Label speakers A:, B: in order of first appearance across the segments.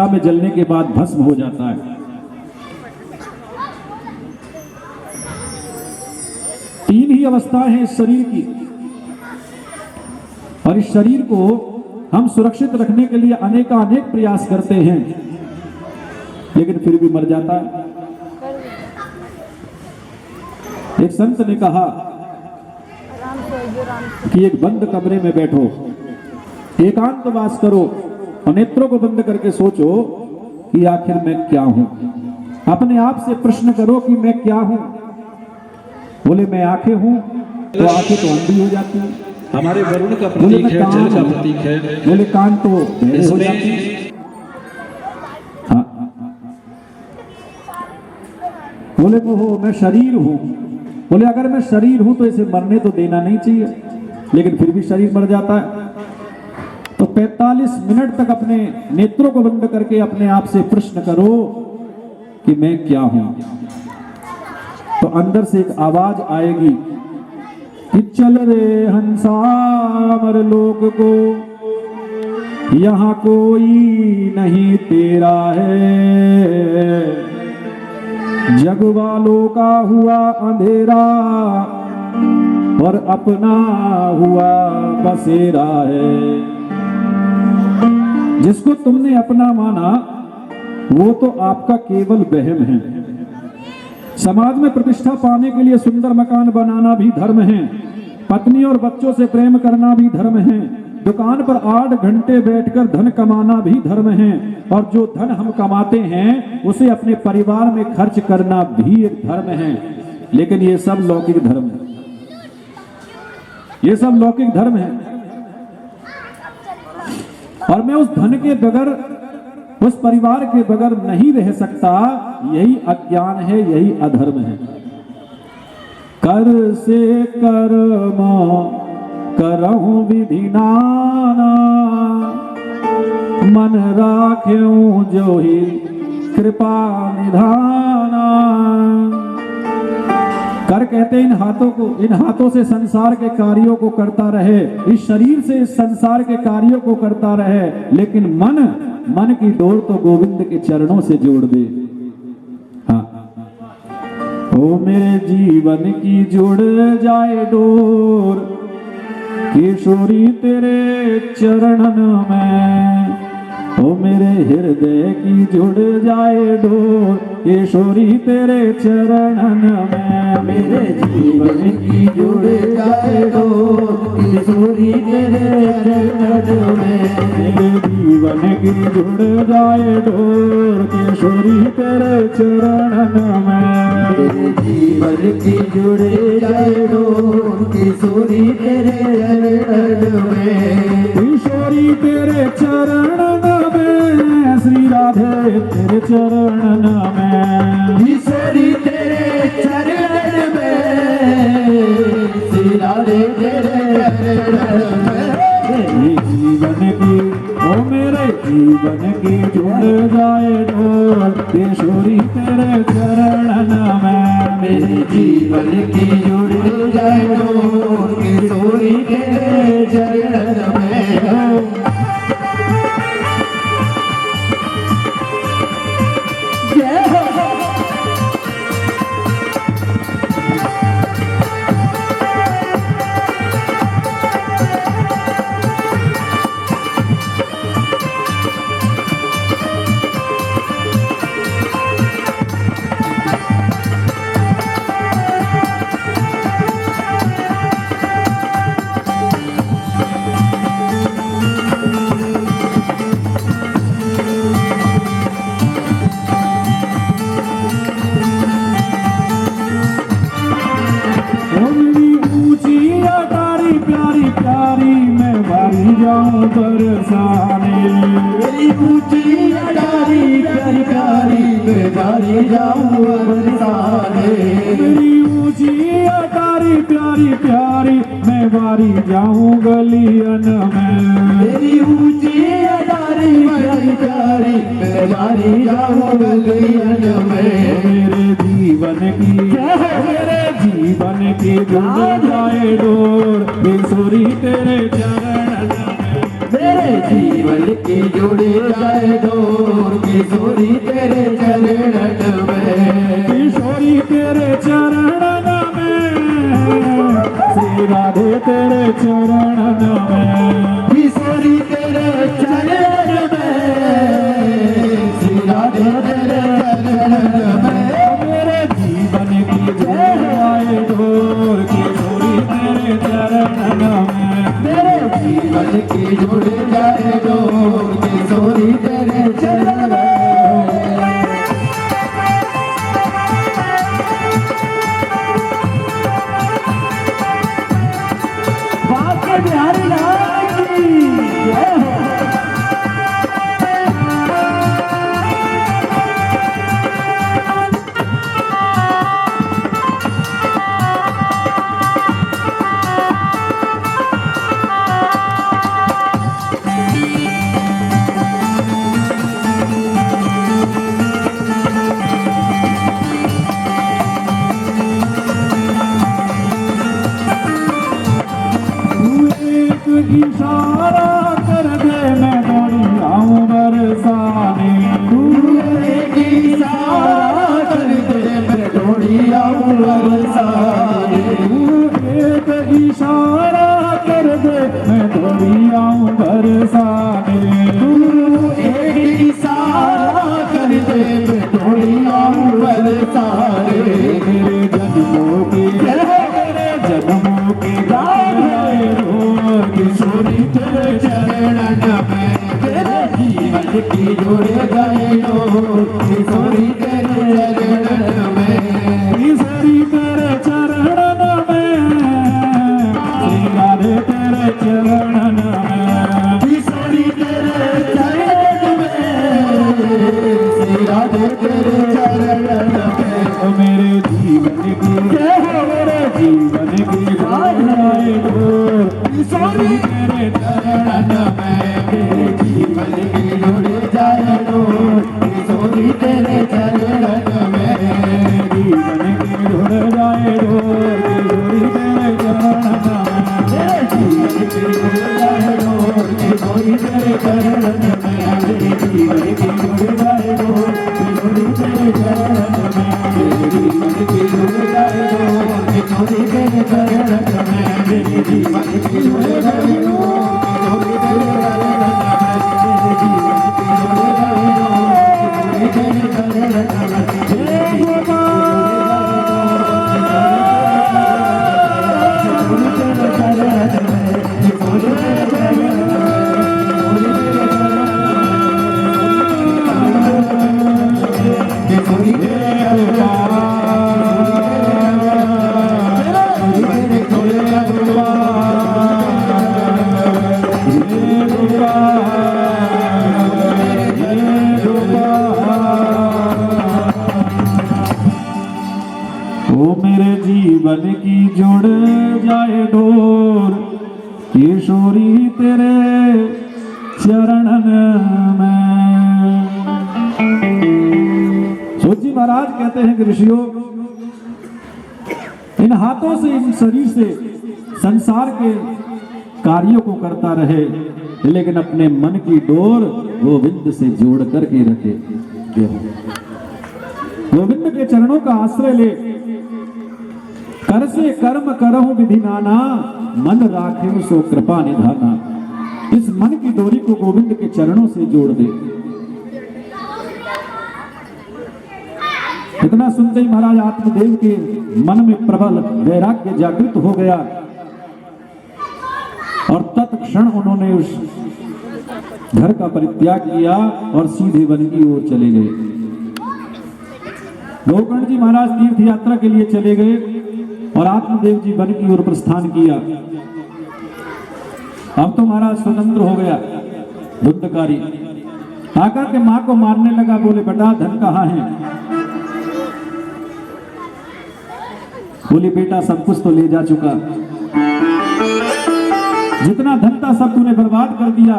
A: चिता में जलने के बाद भस्म हो जाता है। तीन ही अवस्थाएं हैं इस शरीर की, और इस शरीर को हम सुरक्षित रखने के लिए अनेक प्रयास करते हैं, लेकिन फिर भी मर जाता है। एक संत ने कहा कि एक बंद कमरे में बैठो, एकांतवास करो और नेत्रों को बंद करके सोचो कि आखिर मैं क्या हूं। अपने आप से प्रश्न करो कि मैं क्या हूं। बोले मैं आंखें हूं, तो आंखें तो अंधी हो जाती है।
B: हमारे वरुण का प्रतीक है, जल का प्रतीक है।
A: बोले कान तो बहरे हो जाती है। बोले मैं शरीर हूं। बोले अगर मैं शरीर हूं तो इसे मरने तो देना नहीं चाहिए, लेकिन फिर भी शरीर मर जाता है। तो 45 मिनट तक अपने नेत्रों को बंद करके अपने आप से प्रश्न करो कि मैं क्या हूं। तो अंदर से एक आवाज आएगी कि चल रे हंसा अमर लोक को, यहां कोई नहीं तेरा है। जग वालों का हुआ अंधेरा और अपना हुआ बसेरा है। जिसको तुमने अपना माना वो तो आपका केवल वहम है। समाज में प्रतिष्ठा पाने के लिए सुंदर मकान बनाना भी धर्म है, पत्नी और बच्चों से प्रेम करना भी धर्म है, दुकान पर 8 घंटे बैठकर धन कमाना भी धर्म है, और जो धन हम कमाते हैं उसे अपने परिवार में खर्च करना भी एक धर्म है। लेकिन ये सब लौकिक धर्म है, ये सब लौकिक धर्म है। और मैं उस धन के बगैर, उस परिवार के बगैर नहीं रह सकता। यही अज्ञान है, यही अधर्म है। कर से कर्म करहूं विधि नाना, मन राख्यूं जो ही कृपा निधाना। कर कहते इन हाथों को, इन हाथों से संसार के कार्यों को करता रहे, इस शरीर से इस संसार के कार्यों को करता रहे, लेकिन मन की डोर तो गोविंद के चरणों से जोड़ दे। हाँ, ओ मेरे जीवन की जुड़ जाए डोर, किशोरी तेरे चरणन में। ओ मेरे हृदय की जुड़ जाए डोर, किशोरी तेरे चरणन में।
C: मेरे जीवन की जुड़ जाए डोर, किशोरी तेरे चरणन में।
A: मेरे जीवन की जुड़ जाए डोर, किशोरी तेरे चरणन में।
C: मेरे जीवन की जुड़ जाए डोर, किशोरी तेरे चरणन में।
A: किशोरी तेरे चरणन में, श्री राधे तेरे चरणन में।
C: किशोरी तेरे चरणन में, श्री राधे तेरे चरणन में।
A: जीवन की, ओ मेरे जीवन की जुड़ जाए डोर, किशोरी तेरे चरणन में।
C: मेरे जीवन की जुड़ जाए डोर, किशोरी तेरे चरणन में।
A: बरसाने
C: मेरी ऊंची अटारी प्यारी प्यारी मैं बारी जाऊं बरसाने।
A: मेरी ऊंची अटारी प्यारी प्यारी मैं बारी जाऊं गलियन में।
C: मेरी ऊंची अटारी प्यारी प्यारी मैं बारी जाऊं गलियन में।
A: मेरे जीवन की, मेरे जीवन की जुड़ जाए डोर, किशोरी तेरे चरणन में।
C: मेरे जीवन की जुड़ी जाए डोर किशोरी तेरे चरणन में
A: किशोरी तेरे चरणन में श्री राधे तेरे चरणन में
C: किशोरी तेरे चरणन में श्री राधे तेरे चरणन में
A: मेरे जीवन की जय डोर किशोरी तेरे चरणन में
C: मेरे जीवन की जुड़ जाए डोर किशोरी तेरे चरणन में बाके बिहारी लाल की जय हो।
A: इशारा कर दे मैं दौड़ी आऊं बरसाने
C: तू एक इशारा कर दे मैं दौड़ी आऊं बरसाने
A: एक इशारा कर दे मैं दौड़ी आऊं बरसाने
C: एक इशारा कर दे मैं दौड़ी आऊं बरसाने
A: मेरे जन्मों की मेरे जन्मों की गाए
C: किशोरी तेरे चरणन में तेरे जीवन की जुड़ गए डोर किशोरी तेरे चरणन में
A: किशोरी तेरे चरणन में श्री राधे तेरे चरणन में
C: किशोरी तेरे चरणन में श्री राधे तेरे चरणन में
A: मेरे जीवन की जय हो मेरे जीवन की गाए डोर
C: किशोरी तेरे चरणन में मेरे जीवन की जुड़ जाए डोर किशोरी तेरे चरणन में
A: जीवन की जुड़ जाए डोर किशोरी तेरे चरणन में
C: मेरे जीवन की जुड़ जाए डोर किशोरी तेरे चरणन में मेरे जीवन की जुड़ जाए डोर किशोरी तेरे चरणन में मेरे जीवन की जुड़ जाए डोर किशोरी तेरे चरणन में मेरे जीवन की जुड़ जाए डोर किशोरी तेरे चरणन में मेरे जीवन की जुड़ जाए डोर किशोरी तेरे चरणन में मेरे जीवन
A: ओ मेरे जीवन की जुड़ जाए डोर किशोरी तेरे चरणन में। सोची महाराज कहते हैं कि ऋषियों, इन हाथों से इन शरीर से संसार के कार्यों को करता रहे, लेकिन अपने मन की डोर गोविंद से जोड़ करके रखे। गोविंद के चरणों का आश्रय ले, कर से कर्म करहु विधि नाना, मन राखे सो कृपा निधाना। इस मन की डोरी को गोविंद के चरणों से जोड़ दे। इतना सुनते ही महाराज आत्मदेव के मन में प्रबल वैराग्य जागृत हो गया और तत्क्षण उन्होंने उस घर का परित्याग किया और सीधे वन की ओर चले गए। गोकर्ण जी महाराज तीर्थ यात्रा के लिए चले गए और आत्मदेव जी वन की ओर प्रस्थान किया। अब तो महाराज स्वतंत्र हो गया धुंधकारी। आकर के मां को मारने लगा, बोले बेटा धन कहाँ है? बोली बेटा सब कुछ तो ले जा चुका, जितना धन था सब तूने बर्बाद कर दिया।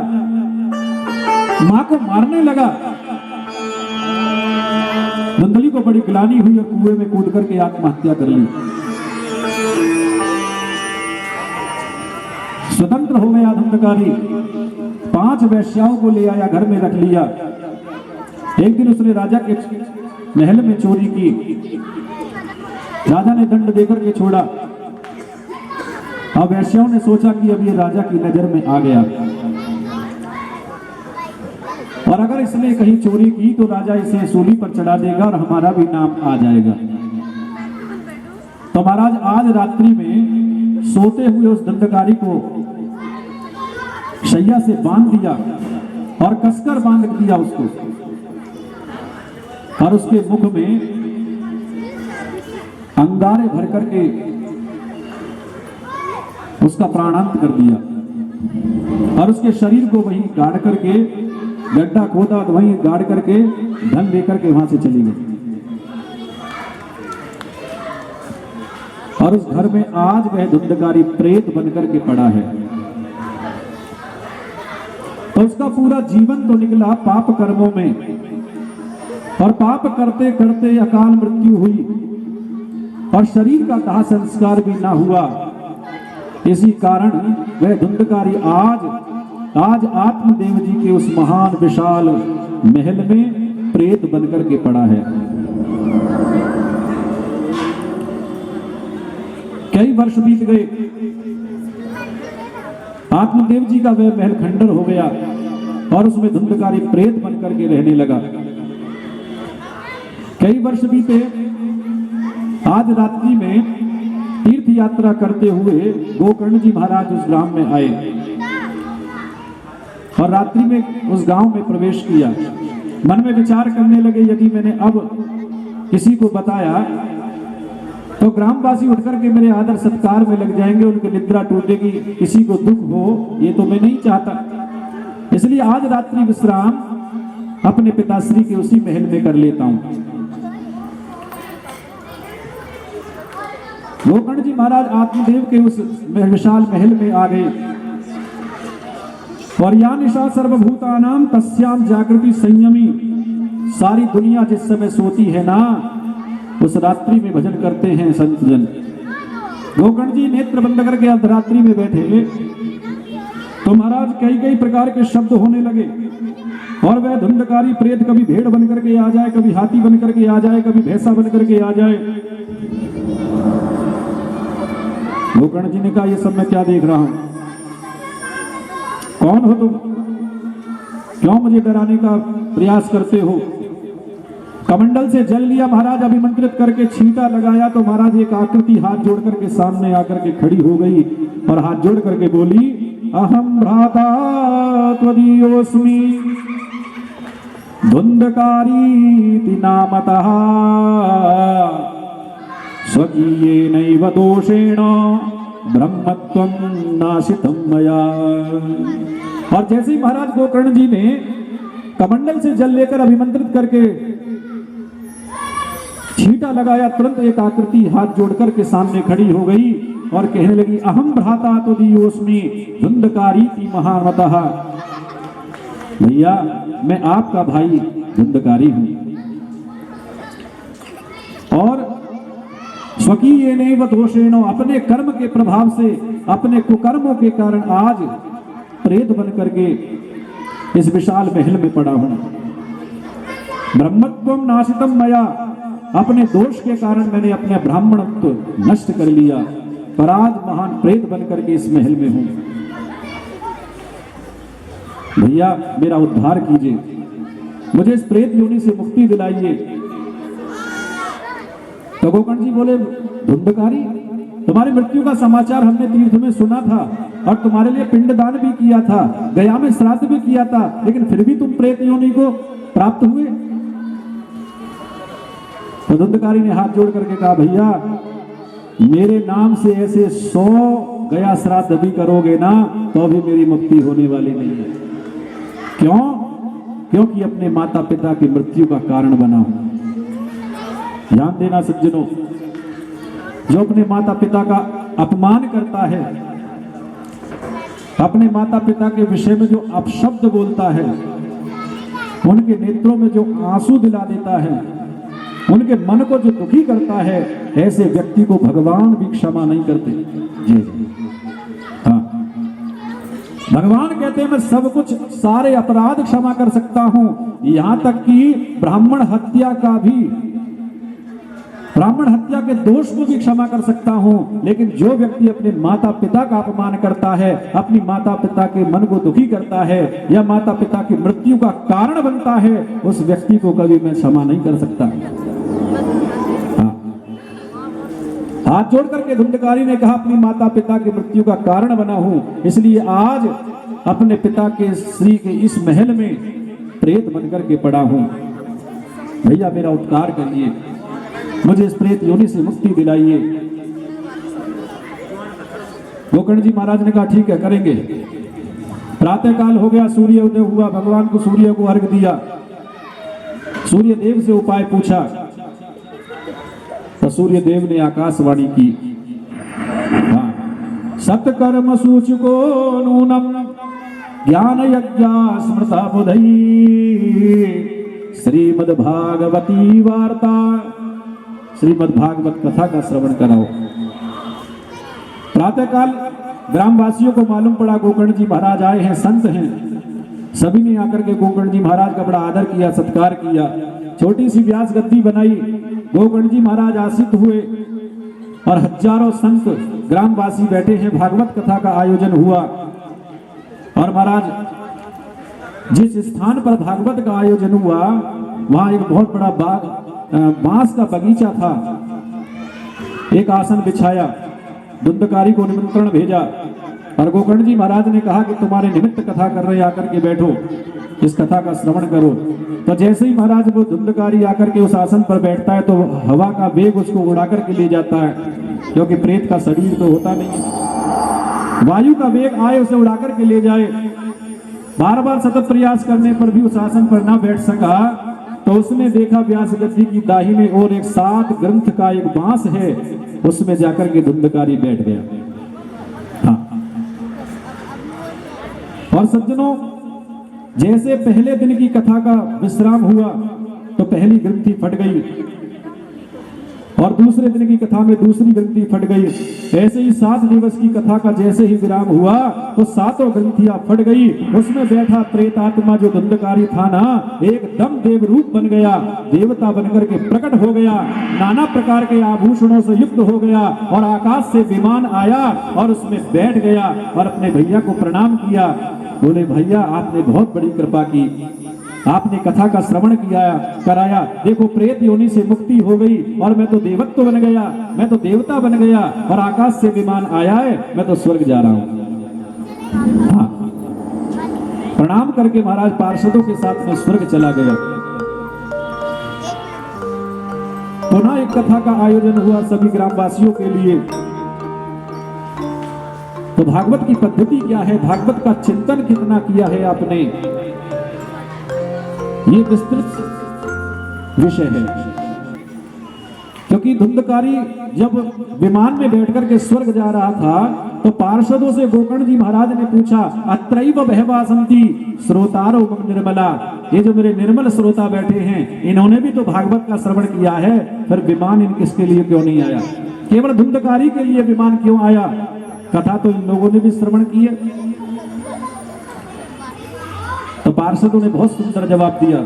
A: मां को मारने लगा। धुंधली को बड़ी ग्लानि हुई और कुएं में कूद करके आत्महत्या कर ली। स्वतंत्र हो गया धुंधकारी। 5 वेश्याओं को ले आया, घर में रख लिया। एक दिन उसने राजा के महल में चोरी की। राजा ने दंड देकर के छोड़ा। अब वेश्याओं ने सोचा कि अब ये राजा की नजर में आ गया और अगर इसने कहीं चोरी की तो राजा इसे सूली पर चढ़ा देगा और हमारा भी नाम आ जाएगा। तो महाराज आज रात्रि में सोते हुए उस धुंधकारी को शैया से बांध दिया और कसकर बांध दिया उसको, और उसके मुख में अंगारे भर करके उसका प्राणांत कर दिया और उसके शरीर को वहीं गाड़ करके, गड्ढा खोदा तो वहीं गाड़ करके धन लेकर के वहां से चली गई। और उस घर में आज वह धुंधकारी प्रेत बनकर के पड़ा है। तो उसका पूरा जीवन तो निकला पाप कर्मों में, और पाप करते करते अकाल मृत्यु हुई और शरीर का दाह संस्कार भी ना हुआ। इसी कारण वह धुंधकारी आज आत्मदेव जी के उस महान विशाल महल में प्रेत बनकर के पड़ा है। कई वर्ष बीत गए, आत्मदेव जी का वह महल खंडर हो गया और उसमें धुंधकारी प्रेत बनकर के रहने लगा। कई वर्ष बीते, आज रात्रि में तीर्थ यात्रा करते हुए गोकर्ण जी महाराज उस ग्राम में आए और रात्रि में उस गांव में प्रवेश किया। मन में विचार करने लगे, यदि मैंने अब किसी को बताया तो ग्रामवासी उठकर के मेरे आदर सत्कार में लग जाएंगे, उनकी निद्रा टूटेगी, किसी को दुख हो, ये तो मैं नहीं चाहता। इसलिए आज रात्रि विश्राम अपने पिताश्री के उसी महल में कर लेता हूं। गोकर्ण जी महाराज आत्मदेव के उस विशाल महल में आ गए और या निशा सर्वभूतानाम तस्याम जागृति संयमी। सारी दुनिया जिस समय सोती है ना, उस रात्रि में भजन करते हैं संत जन। गोकर्ण जी नेत्र बंद करके अर्धरात्रि में बैठे तो महाराज कई प्रकार के शब्द होने लगे और वह धुंधकारी प्रेत कभी भेड़ बन करके आ जाए, कभी हाथी बन करके आ जाए, कभी भैंसा बन करके आ जाए। गोकर्ण जी ने कहा, ये सब मैं क्या देख रहा हूं? कौन हो तुम? क्यों मुझे डराने का प्रयास करते हो? कमंडल से जल लिया महाराज, अभिमंत्रित करके छींटा लगाया तो महाराज एक आकृति हाथ जोड़ करके सामने आकर के खड़ी हो गई और हाथ जोड़ करके बोली, अहम भ्राता त्वदीयोस्मि धुंधकारी नामतः स्वकीयेनैव दोषेण ब्रह्मत्वं नाशितं मया। और जैसे ही महाराज गोकर्ण जी ने कमंडल से जल लेकर अभिमंत्रित करके छींटा लगाया, तुरंत एक आकृति हाथ जोड़कर के सामने खड़ी हो गई और कहने लगी, अहम भ्राता त्वदीयोस्मि धुंधकारी महामतः। भैया मैं आपका भाई धुंधकारी हूं और स्वकीयेनैव दोषेण, अपने कर्म के प्रभाव से, अपने कुकर्मों के कारण आज प्रेत बन करके इस विशाल महल में पड़ा हूं। ब्रह्मत्वं नाशितं मया, अपने दोष के कारण मैंने अपने ब्राह्मणत्व नष्ट कर लिया, पर आज महान प्रेत बन करके इस महल में हूं। भैया मेरा उद्धार कीजिए, मुझे इस प्रेत योनि से मुक्ति दिलाइए। तो गोकर्ण जी बोले, धुंधकारी तुम्हारी मृत्यु का समाचार हमने तीर्थ में सुना था और तुम्हारे लिए पिंडदान भी किया था, गया में श्राद्ध भी किया था, लेकिन फिर भी तुम प्रेत योनि को प्राप्त हुए। तो धुंधकारी ने हाथ जोड़ करके कहा, भैया मेरे नाम से ऐसे 100 गया श्राद्ध भी करोगे ना तो भी मेरी मुक्ति होने वाली नहीं है। क्यों? क्योंकि अपने माता पिता की मृत्यु का कारण बना हूं। ध्यान देना सज्जनों, जो अपने माता पिता का अपमान करता है, अपने माता पिता के विषय में जो अपशब्द बोलता है, उनके नेत्रों में जो आंसू दिला देता है, उनके मन को जो दुखी करता है, ऐसे व्यक्ति को भगवान भी क्षमा नहीं करते। जी हाँ, भगवान कहते हैं मैं सब कुछ, सारे अपराध क्षमा कर सकता हूं, यहां तक कि ब्राह्मण हत्या के दोष को भी क्षमा कर सकता हूं। लेकिन जो व्यक्ति अपने माता पिता का अपमान करता है, अपनी माता पिता के मन को दुखी करता है, या माता पिता की मृत्यु का कारण बनता है, उस व्यक्ति को कभी मैं क्षमा नहीं कर सकता। हाथ जोड़ करके धुंधकारी ने कहा अपनी माता पिता की मृत्यु का कारण बना हूं, इसलिए आज अपने पिता के श्री के इस महल में प्रेत बनकर के पड़ा हूं। भैया मेरा उपकार करिए, मुझे इस प्रेत योनि से मुक्ति दिलाइए। गोकर्ण जी महाराज ने कहा ठीक है करेंगे। प्रातः काल हो गया, सूर्य उदय हुआ, भगवान को सूर्य को अर्घ दिया, सूर्य देव से उपाय पूछा तो सूर्य देव ने आकाशवाणी की, सत्कर्म सूचको नूनम ज्ञान यज्ञ स्मृता बुधई श्रीमद् भागवती वार्ता, श्रीमद् भागवत कथा का श्रवण कराओ। प्रातःकाल ग्रामवासियों को मालूम पड़ा गोकर्ण जी महाराज आए हैं, संत हैं। सभी ने आकर के गोकर्ण जी महाराज का बड़ा आदर किया, सत्कार किया। छोटी सी व्यास गद्दी बनाई, गोकर्ण जी महाराज आसीन हुए और हजारों संत ग्रामवासी बैठे हैं। भागवत कथा का आयोजन हुआ और महाराज जिस स्थान पर भागवत का आयोजन हुआ वहां एक बहुत बड़ा बांस का बगीचा था। एक आसन बिछाया, धुंधकारी को निमंत्रण भेजा और गोकर्ण जी महाराज ने कहा कि तुम्हारे निमित्त कथा कर रहे, आकर के बैठो, इस कथा का श्रवण करो। तो जैसे ही महाराज वो धुंधकारी आकर के उस आसन पर बैठता है तो हवा का वेग उसको उड़ा करके ले जाता है, क्योंकि प्रेत का शरीर तो होता नहीं है। वायु का वेग आए उसे उड़ा करके ले जाए। बार बार सतत प्रयास करने पर भी उस आसन पर ना बैठ सका तो उसने देखा व्यास गद्दी की दाहिने ओर एक 7 ग्रंथ का एक बांस है, उसमें जाकर के धुंधकारी बैठ गया। हाँ। और सज्जनों, जैसे पहले दिन की कथा का विश्राम हुआ तो पहली ग्रंथि फट गई और दूसरे दिन की कथा में दूसरी ग्रंथि फट गई। ऐसे ही 7 दिवस की कथा का जैसे ही विराम हुआ तो 7 ग्रंथियां फट गई। उसमें बैठा प्रेतात्मा जो धुंधकारी था ना, एकदम देव रूप बन गया, देवता बनकर के प्रकट हो गया, नाना प्रकार के आभूषणों से युक्त हो गया और आकाश से विमान आया और उसमें बैठ गया और अपने भैया को प्रणाम किया। बोले भैया आपने बहुत बड़ी कृपा की, आपने कथा का श्रवण किया कराया, देखो प्रेत योनि से मुक्ति हो गई और मैं तो देवत्व बन गया, मैं तो देवता बन गया और आकाश से विमान आया है, मैं तो स्वर्ग जा रहा हूं। हाँ। प्रणाम करके महाराज पार्षदों के साथ में स्वर्ग चला गया। पुनः एक कथा का आयोजन हुआ सभी ग्रामवासियों के लिए। तो भागवत की पद्धति क्या है, भागवत का चिंतन कितना किया है आपने, ये विस्तृत विषय है। क्योंकि धुंधकारी जब विमान में बैठकर के स्वर्ग जा रहा था तो पार्षदों से गोकर्ण जी महाराज ने पूछा, अत्रैव बहवा सन्ति श्रोतारो मम निर्मला, ये जो मेरे निर्मल श्रोता बैठे हैं इन्होंने भी तो भागवत का श्रवण किया है, फिर विमान इन किसके लिए क्यों नहीं आया, केवल धुंधकारी के लिए विमान क्यों आया, कथा तो इन लोगों ने भी श्रवण की है। तो पार्षदों ने बहुत सुंदर जवाब दिया,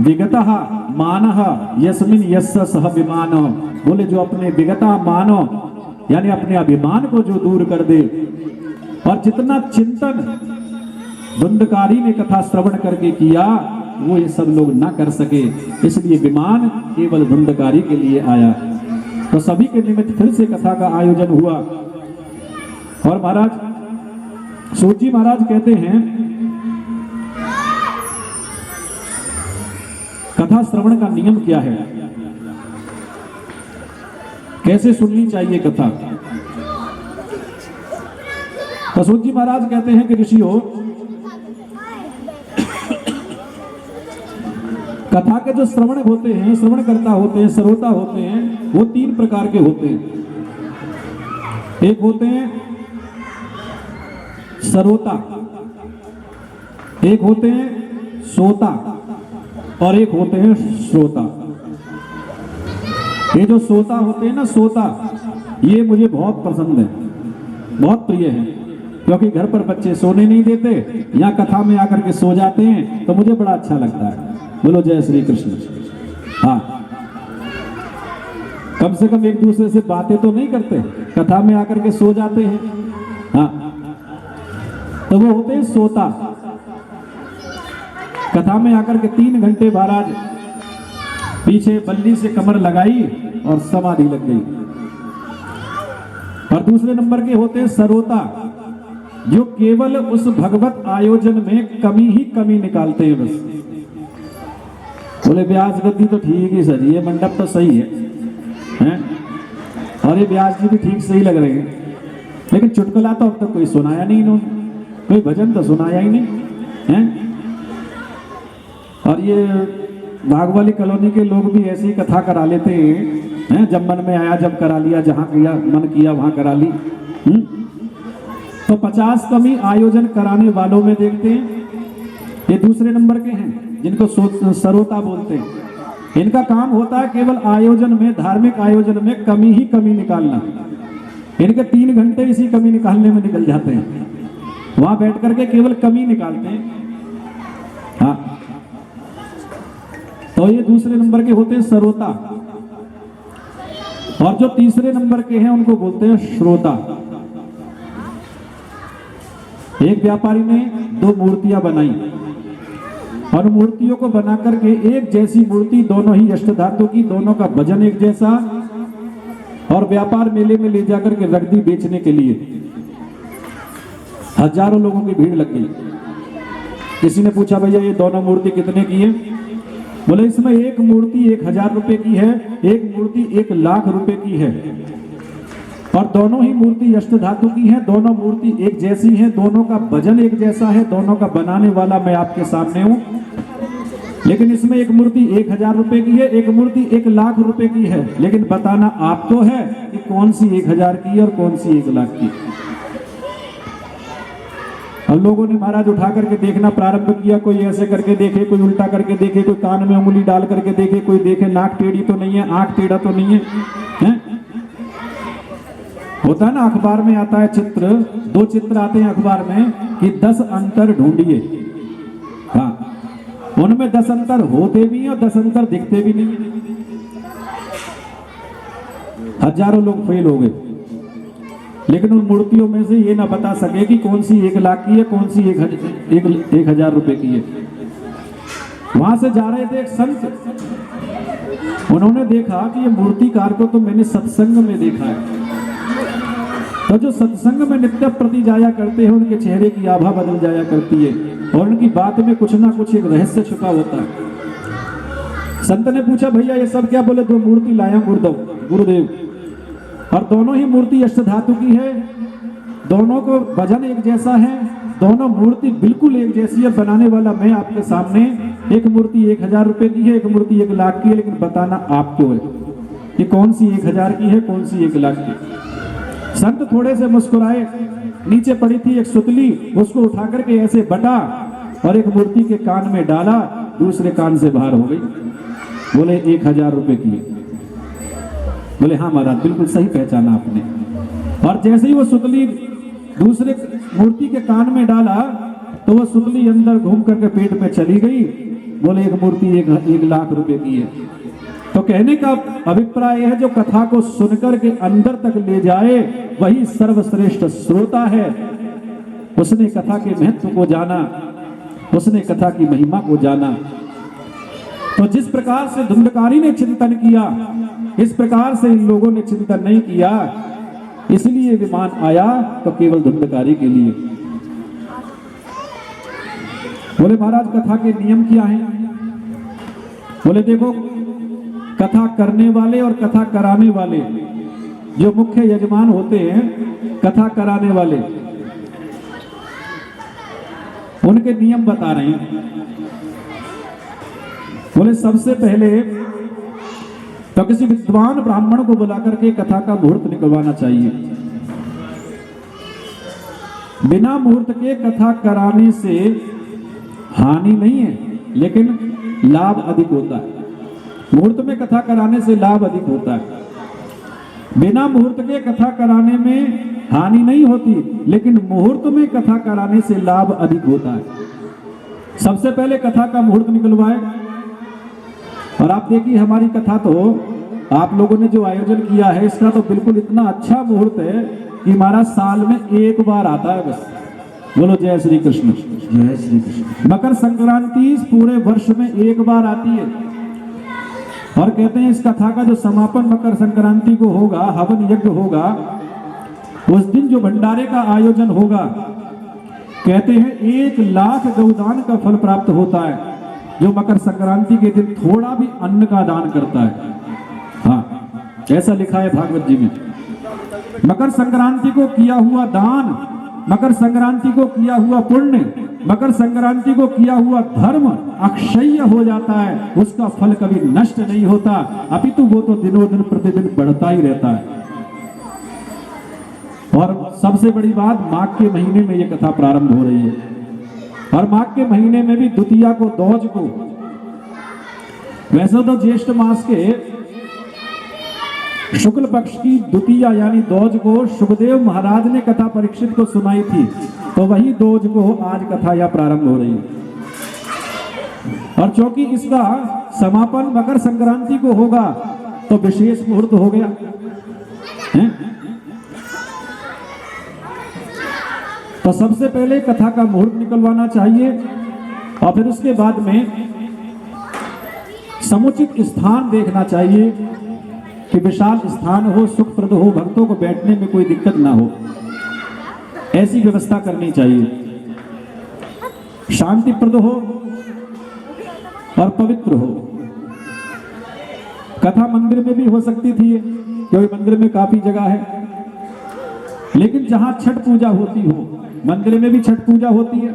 A: विगतः मानः यस्मिन् यस्य सह विमानो, बोले जो अपने विगता मानो यानी अपने अभिमान को जो दूर कर दे, और जितना चिंतन धुंधकारी ने कथा श्रवण करके किया वो ये सब लोग ना कर सके, इसलिए विमान केवल धुंधकारी के लिए आया। तो सभी के निमित्त फिर से कथा का आयोजन हुआ और महाराज सूत जी महाराज कहते हैं कथा श्रवण का नियम क्या है, कैसे सुननी चाहिए कथा। तो सूत जी महाराज कहते हैं कि ऋषियों, कथा के जो श्रवण होते हैं, श्रवणकर्ता होते हैं, श्रोता होते हैं, वो 3 प्रकार के होते हैं। एक होते हैं श्रोता, एक होते हैं सोता और एक होते हैं श्रोता। ये जो सोता होते हैं ना, सोता, ये मुझे बहुत पसंद है, बहुत प्रिय है। क्योंकि घर पर बच्चे सोने नहीं देते, यहाँ कथा में आकर के सो जाते हैं, तो मुझे बड़ा अच्छा लगता है। बोलो जय श्री कृष्ण। हाँ, कम से कम एक दूसरे से बातें तो नहीं करते, कथा में आकर के सो जाते हैं। हाँ, तो वो होते हैं सोता। कथा में आकर के 3 घंटे महाराज पीछे बल्ली से कमर लगाई और समाधि लग गई। और दूसरे नंबर के होते हैं सरोता, जो केवल उस भगवत आयोजन में कमी ही कमी निकालते हैं बस। बोले ब्याज गद्दी तो ठीक ही सजी है, मंडप तो सही है? और ये ब्याज जी भी ठीक सही लग रहे हैं, लेकिन चुटकुला तो अब तक कोई सुनाया नहीं इन्होंने, कोई भजन तो सुनाया ही नहीं है। और ये भागवाली कॉलोनी के लोग भी ऐसी कथा करा लेते हैं, जब मन में आया जब करा लिया, जहां किया मन किया वहां करा ली। तो 50 कमी आयोजन कराने वालों में देखते हैं, ये दूसरे नंबर के हैं जिनको सरोता बोलते हैं। इनका काम होता है केवल आयोजन में, धार्मिक आयोजन में कमी ही कमी निकालना। इनके 3 घंटे इसी कमी निकालने में निकल जाते हैं, वहां बैठ करके केवल कमी निकालते हैं। हाँ, तो ये दूसरे नंबर के होते हैं सरोता। और जो तीसरे नंबर के हैं उनको बोलते हैं श्रोता। एक व्यापारी ने 2 मूर्तियां बनाई और मूर्तियों को बना करके एक जैसी मूर्ति, दोनों ही अष्ट धातु की, दोनों का वजन एक जैसा, और व्यापार मेले में ले जाकर के रख दी बेचने के लिए। हजारों लोगों की भीड़ लग गई। किसी ने पूछा भैया ये दोनों मूर्ति कितने की है? बोले इसमें एक मूर्ति 1000 रुपए की है, एक मूर्ति 1 लाख रुपए की है, और दोनों ही मूर्ति अष्ट धातु की है, दोनों मूर्ति एक जैसी है, दोनों का वजन एक जैसा है, दोनों का बनाने वाला मैं आपके सामने हूं। लेकिन इसमें एक मूर्ति 1000 रुपए की है, एक मूर्ति 1 लाख रुपए की है, लेकिन बताना आपको है कि कौन सी 1000 की और कौन सी 1 लाख की। अब लोगों ने महाराज उठा करके देखना प्रारंभ किया, कोई ऐसे करके देखे, कोई उल्टा करके देखे, कोई कान में उंगली डाल करके देखे, कोई देखे नाक टेढ़ी तो नहीं है, आंख टेढ़ा तो नहीं है, हैं? होता है ना, अखबार में आता है चित्र, 2 चित्र आते हैं अखबार में कि 10 अंतर ढूंढिए। हाँ, उनमें 10 अंतर होते भी हैं और 10 अंतर दिखते भी नहीं है। हजारों लोग फेल हो गए, लेकिन उन मूर्तियों में से ये ना बता सके कि कौन सी 1 लाख की है, कौन सी 1000 रुपए की है। वहां से जा रहे थे एक संत, उन्होंने देखा कि ये मूर्तिकार को तो मैंने सत्संग में देखा है, तो जो सत्संग में नित्य प्रति जाया करते हैं उनके चेहरे की आभा बदल जाया करती है और उनकी बात में कुछ ना कुछ एक रहस्य छुपा होता है। संत ने पूछा भैया ये सब क्या? बोले 2 मूर्ति लाया गुरुदेव, और दोनों ही मूर्ति अष्ट धातु की है, दोनों को वजन एक जैसा है, दोनों मूर्ति बिल्कुल एक जैसी है, बनाने वाला मैं आपके सामने। एक मूर्ति 1000 रुपए की है, एक मूर्ति 1 लाख की है, लेकिन बताना आपको है कि कौन सी 1000 की है, कौन सी 1 लाख की। संत थोड़े से मुस्कुराए, नीचे पड़ी थी एक सुतली, उसको उठा करके ऐसे बटा और एक मूर्ति के कान में डाला, दूसरे कान से बाहर हो गई। बोले 1000 रुपए की। बोले हाँ महाराज बिल्कुल सही पहचाना आपने। और जैसे ही वो सुतली दूसरे मूर्ति के कान में डाला तो वो सुतली अंदर घूम करके पेट में चली गई। बोले एक मूर्ति 1 लाख रुपए की है। तो कहने का अभिप्राय है जो कथा को सुनकर के अंदर तक ले जाए वही सर्वश्रेष्ठ श्रोता है। उसने कथा के महत्व को जाना, उसने कथा की महिमा को जाना। तो जिस प्रकार से धुंधकारी ने चिंतन किया, इस प्रकार से इन लोगों ने चिंतन नहीं किया, इसलिए विमान आया तो केवल धुंधकारी के लिए। बोले महाराज कथा के नियम क्या हैं? बोले देखो कथा करने वाले और कथा कराने वाले, जो मुख्य यजमान होते हैं कथा कराने वाले, उनके नियम बता रहे हैं। बोले सबसे पहले तो किसी विद्वान ब्राह्मण को बुला करके कथा का मुहूर्त निकलवाना चाहिए। बिना मुहूर्त के कथा कराने से हानि नहीं है, लेकिन लाभ अधिक होता है। मुहूर्त में कथा कराने से लाभ अधिक होता है। बिना मुहूर्त के कथा कराने में हानि नहीं होती, लेकिन मुहूर्त में कथा कराने से लाभ अधिक होता है। सबसे पहले कथा का मुहूर्त निकलवाए। और आप देखिए हमारी कथा तो आप लोगों ने जो आयोजन किया है इसका तो बिल्कुल इतना अच्छा मुहूर्त है कि हमारा साल में एक बार आता है बस। बोलो जय श्री कृष्ण।
C: जय श्री कृष्ण।
A: मकर संक्रांति पूरे वर्ष में एक बार आती है और कहते हैं इस कथा का जो समापन मकर संक्रांति को होगा, हवन यज्ञ होगा, उस दिन जो भंडारे का आयोजन होगा, कहते हैं 1 लाख गौदान का फल प्राप्त होता है जो मकर संक्रांति के दिन थोड़ा भी अन्न का दान करता है। हाँ, ऐसा लिखा है भागवत जी में। मकर संक्रांति को किया हुआ दान, मकर संक्रांति को किया हुआ पुण्य, मकर संक्रांति को किया हुआ धर्म अक्षय हो जाता है, उसका फल कभी नष्ट नहीं होता, अपितु वो तो दिनों दिन प्रतिदिन बढ़ता ही रहता है। और सबसे बड़ी बात, माघ के महीने में ये कथा प्रारंभ हो रही है और माघ के महीने में भी द्वितीया को, दौज को, वैसे तो ज्येष्ठ मास के शुक्ल पक्ष की द्वितीया यानी दौज को सुखदेव महाराज ने कथा परीक्षित को सुनाई थी, तो वही दौज को आज कथा यह प्रारंभ हो रही है। और चूंकि इसका समापन मकर संक्रांति को होगा तो विशेष मुहूर्त हो गया है? तो सबसे पहले कथा का मुहूर्त निकलवाना चाहिए और फिर उसके बाद में समुचित स्थान देखना चाहिए कि विशाल स्थान हो, सुखप्रद हो, भक्तों को बैठने में कोई दिक्कत ना हो, ऐसी व्यवस्था करनी चाहिए। शांतिप्रद हो और पवित्र हो। कथा मंदिर में भी हो सकती थी क्योंकि मंदिर में काफी जगह है, लेकिन जहां छठ पूजा होती हो, मंदिर में भी छठ पूजा होती है,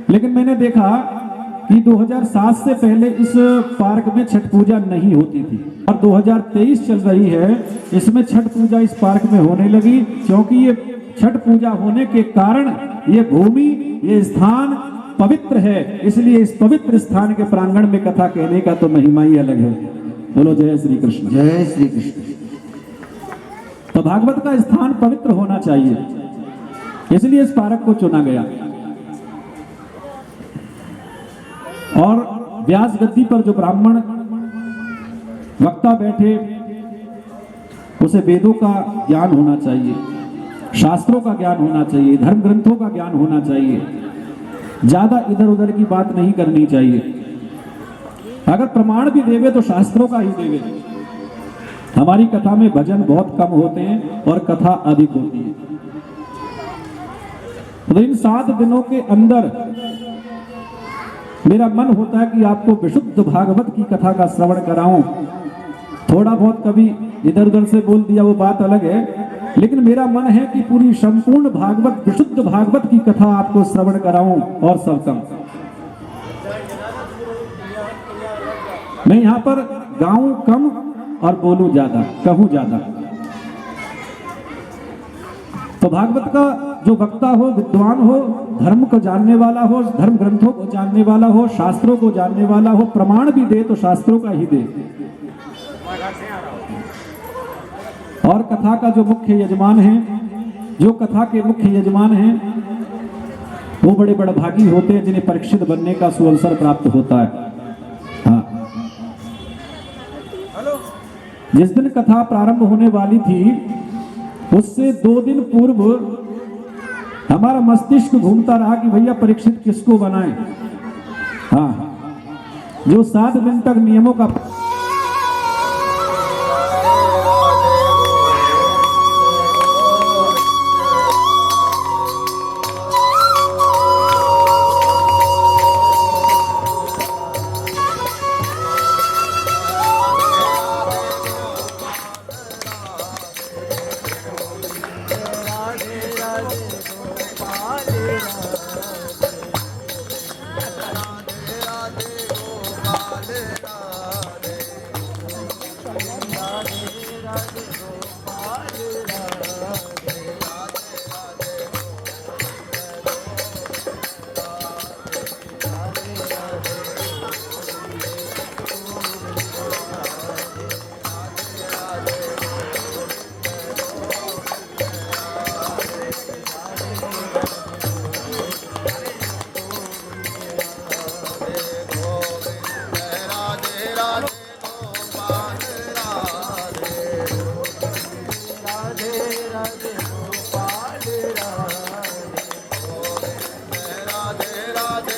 A: लेकिन मैंने देखा कि 2007 से पहले इस पार्क में छठ पूजा नहीं होती थी और 2023 चल रही है, इसमें छठ पूजा इस पार्क में होने लगी, क्योंकि ये छठ पूजा होने के कारण ये भूमि, ये स्थान पवित्र है, इसलिए इस पवित्र स्थान के प्रांगण में कथा कहने का तो महिमा ही अलग है। बोलो जय श्री कृष्ण।
C: जय श्री कृष्ण।
A: तो भागवत का स्थान पवित्र होना चाहिए, इसलिए इस पार्क को चुना गया। और व्यास गद्दी पर जो ब्राह्मण वक्ता बैठे उसे वेदों का ज्ञान होना चाहिए, शास्त्रों का ज्ञान होना चाहिए, धर्म ग्रंथों का ज्ञान होना चाहिए, ज्यादा इधर उधर की बात नहीं करनी चाहिए। अगर प्रमाण भी देवे तो शास्त्रों का ही देवे। हमारी कथा में भजन बहुत कम होते हैं और कथा अधिक होती है। तो इन 7 दिनों के अंदर मेरा मन होता है कि आपको विशुद्ध भागवत की कथा का श्रवण कराऊं। थोड़ा बहुत कभी इधर उधर से बोल दिया वो बात अलग है, लेकिन मेरा मन है कि पूरी संपूर्ण भागवत, विशुद्ध भागवत की कथा आपको श्रवण कराऊं और सब कम। मैं यहाँ पर गाऊं कम और बोलूं ज्यादा, कहूं ज्यादा। तो भागवत का जो वक्ता हो, विद्वान हो, धर्म को जानने वाला हो, धर्म ग्रंथों को जानने वाला हो, शास्त्रों को जानने वाला हो, प्रमाण भी दे तो शास्त्रों का ही दे। और कथा का जो मुख्य यजमान है, जो कथा के मुख्य यजमान हैं, वो बड़े बड़े भागी होते हैं जिन्हें परीक्षित बनने का सुअवसर प्राप्त होता है। हाँ, जिस दिन कथा प्रारंभ होने वाली थी उससे 2 दिन पूर्व हमारा मस्तिष्क घूमता रहा कि भैया परीक्षित किसको बनाएं। हाँ, जो 7 दिन तक नियमों का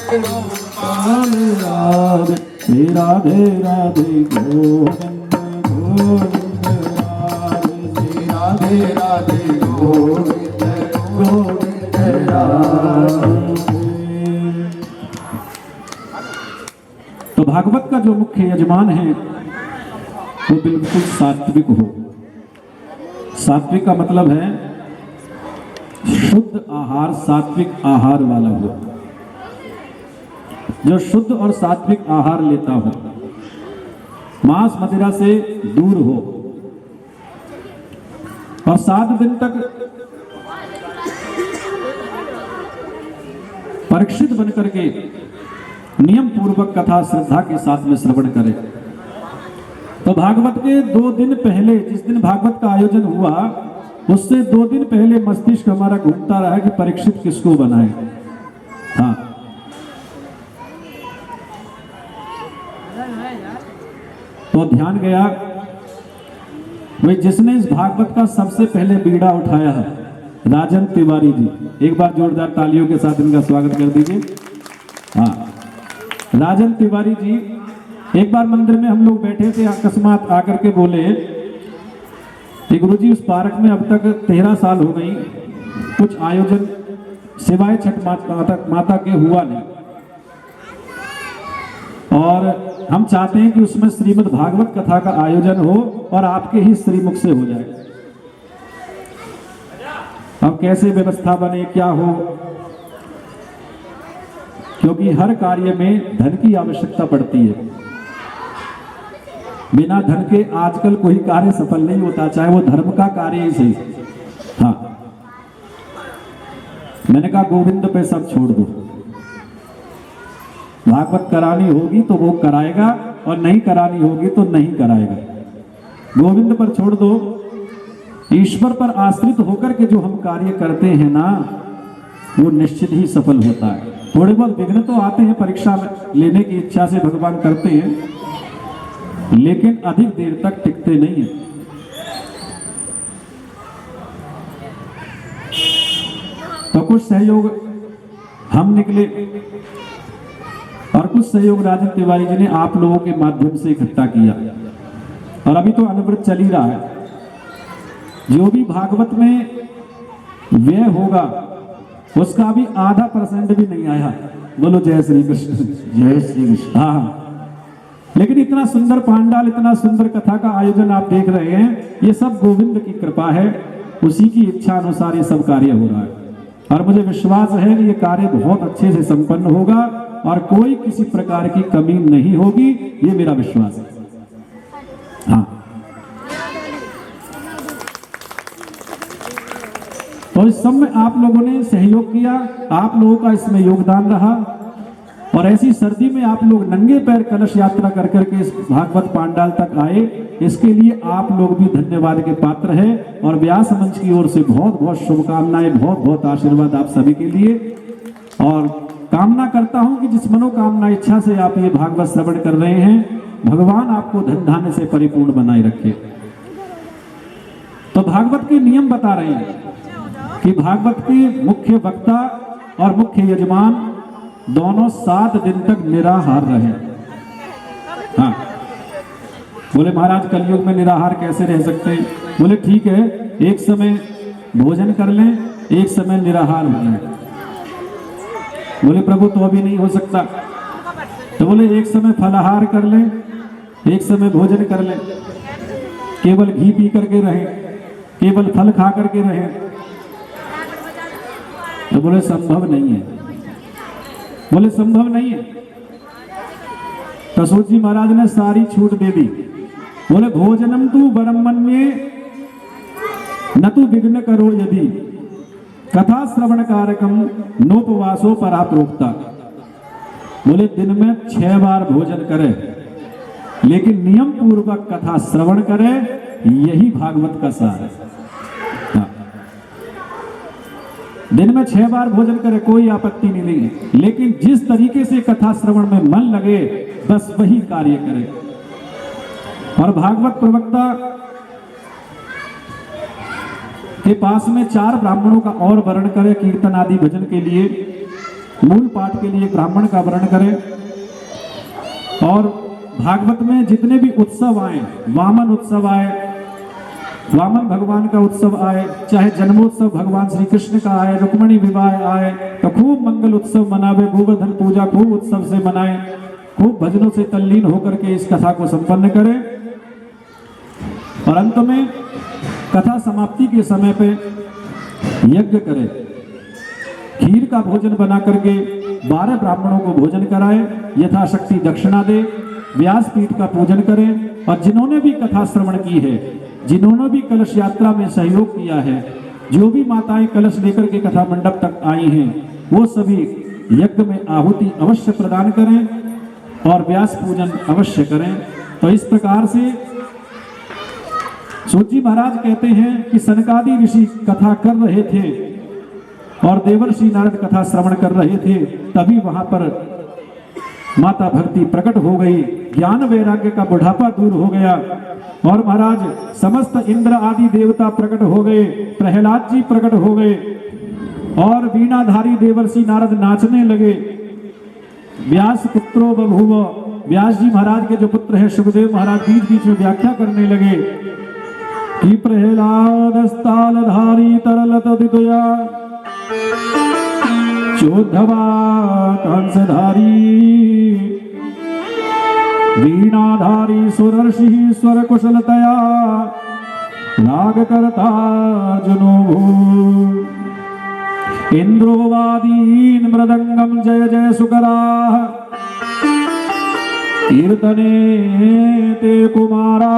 C: गोपाल राधे राधे राधे गोविंद गोविंद राधे राधे गोविंद गोविंद राधे।
A: तो भागवत का जो मुख्य यजमान है वो बिल्कुल सात्विक हो। सात्विक का मतलब है शुद्ध आहार, सात्विक आहार वाला हो, जो शुद्ध और सात्विक आहार लेता हो, मांस मदिरा से दूर हो और 7 दिन तक परीक्षित बनकर के नियम पूर्वक कथा श्रद्धा के साथ में श्रवण करे। तो भागवत के 2 दिन पहले, जिस दिन भागवत का आयोजन हुआ उससे 2 दिन पहले मस्तिष्क हमारा घूमता रहा कि परीक्षित किसको बनाए। हाँ, तो ध्यान गया भाई जिसने इस भागवत का सबसे पहले बीड़ा उठाया है राजन तिवारी जी। एक बार जोरदार तालियों के साथ इनका स्वागत कर दीजिए। हाँ, राजन तिवारी जी एक बार मंदिर में हम लोग बैठे थे, अकस्मात आकर के बोले कि गुरुजी उस पार्क में अब तक 13 साल हो गई, कुछ आयोजन सिवाय छठ माता के हुआ नहीं, और हम चाहते हैं कि उसमें श्रीमद् भागवत कथा का आयोजन हो और आपके ही श्रीमुख से हो जाए। अब कैसे व्यवस्था बने, क्या हो, क्योंकि हर कार्य में धन की आवश्यकता पड़ती है। बिना धन के आजकल कोई कार्य सफल नहीं होता, चाहे वो धर्म का कार्य ही सही। हाँ, मैंने कहा गोविंद पे सब छोड़ दो, भागवत करानी होगी तो वो कराएगा और नहीं करानी होगी तो नहीं कराएगा। गोविंद पर छोड़ दो। ईश्वर पर आश्रित होकर के जो हम कार्य करते हैं ना, वो निश्चित ही सफल होता है। थोड़े बहुत विघ्न तो आते हैं, परीक्षा लेने की इच्छा से भगवान करते हैं, लेकिन अधिक देर तक टिकते नहीं है। तो कुछ सहयोग हम निकले और कुछ सहयोग राजन तिवारी जी ने आप लोगों के माध्यम से इकट्ठा किया, और अभी तो अनवरत चल ही रहा है। जो भी भागवत में व्यय होगा उसका भी ½ % भी नहीं आया। बोलो जय श्री कृष्ण, जय श्री कृष्ण। हाँ, लेकिन इतना सुंदर पांडाल, इतना सुंदर कथा का आयोजन आप देख रहे हैं, ये सब गोविंद की कृपा है, उसी की इच्छा अनुसार ये सब कार्य हो रहा है। और मुझे विश्वास है कि ये कार्य बहुत अच्छे से संपन्न होगा और कोई किसी प्रकार की कमी नहीं होगी, ये मेरा विश्वास है। हाँ, तो इस सब में आप लोगों ने सहयोग किया, आप लोगों का इसमें योगदान रहा, और ऐसी सर्दी में आप लोग नंगे पैर कलश यात्रा कर करके इस भागवत पांडाल तक आए, इसके लिए आप लोग भी धन्यवाद के पात्र हैं। और व्यास मंच की ओर से बहुत बहुत शुभकामनाएं, बहुत बहुत आशीर्वाद आप सभी के लिए। और कामना करता हूं कि जिस मनोकामना इच्छा से आप ये भागवत श्रवण कर रहे हैं, भगवान आपको धन धान्य से परिपूर्ण बनाए रखे। तो भागवत के नियम बता रहे हैं कि भागवत के मुख्य वक्ता और मुख्य यजमान दोनों 7 दिन तक निराहार रहे। हाँ, बोले महाराज कलयुग में निराहार कैसे रह सकते हैं? बोले ठीक है, एक समय भोजन कर लें, एक समय निराहार हो जाए। बोले प्रभु तो अभी नहीं हो सकता। तो बोले एक समय फलाहार कर लें, एक समय भोजन कर लें, केवल घी पी करके रहें, केवल फल खा करके रहें। तो बोले संभव नहीं है। बोले संभव नहीं है। कसोट जी महाराज ने सारी छूट दे दी। बोले भोजनम तू वरम मन्ये न तू विघ्न करो यदि कथा श्रवण कारकम नोपवासो पराप्रोक्ता। बोले दिन में 6 बार भोजन करे, लेकिन नियम पूर्वक कथा श्रवण करे, यही भागवत का सार है। हाँ। दिन में 6 बार भोजन करे, कोई आपत्ति नहीं है, लेकिन जिस तरीके से कथा श्रवण में मन लगे बस वही कार्य करे। और भागवत प्रवक्ता के पास में 4 ब्राह्मणों का और वर्ण करे कीर्तन आदि भजन के लिए, मूल पाठ के लिए ब्राह्मण का वर्ण करें। और भागवत में जितने भी उत्सव आए, वामन उत्सव आए, वामन भगवान का उत्सव आए, चाहे जन्मोत्सव भगवान श्री कृष्ण का आए, रुक्मणी विवाह आए, तो खूब मंगल उत्सव मनावे, गोवर्धन पूजा खूब उत्सव से मनाएं, खूब भजनों से तल्लीन होकर के इस कथा को संपन्न करें। और अंत में कथा समाप्ति के समय पे यज्ञ करें, खीर का भोजन बना करके 12 ब्राह्मणों को भोजन कराएं, यथाशक्ति दक्षिणा दे, व्यासपीठ का पूजन करें। और जिन्होंने भी कथा श्रवण की है, जिन्होंने भी कलश यात्रा में सहयोग किया है, जो भी माताएं कलश लेकर के कथा मंडप तक आई हैं, वो सभी यज्ञ में आहुति अवश्य प्रदान करें और व्यास पूजन अवश्य करें। तो इस प्रकार से सूत जी महाराज कहते हैं कि सनकादि ऋषि कथा कर रहे थे और देवर्षि नारद कथा श्रवण कर रहे थे, तभी वहां पर माता भक्ति प्रकट हो गई, ज्ञान वैराग्य का बुढ़ापा दूर हो गया और महाराज समस्त इंद्र आदि देवता प्रकट हो गए, प्रहलाद जी प्रकट हो गए और वीणाधारी देवर्षि नारद नाचने लगे। व्यास पुत्रो बभूव, व्यास जी महाराज के जो पुत्र हैं सुखदेव महाराज बीच बीच में व्याख्या करने लगे कि प्रहलाद स्थालधारी तरल तदितया चोद्धवा कंसधारी वीणाधारी सुरर्षि स्वर कुशलतया राग करता जुनो इंद्रोवादीन मृदंगम जय जय सुकरा कीर्तने ते कुमारा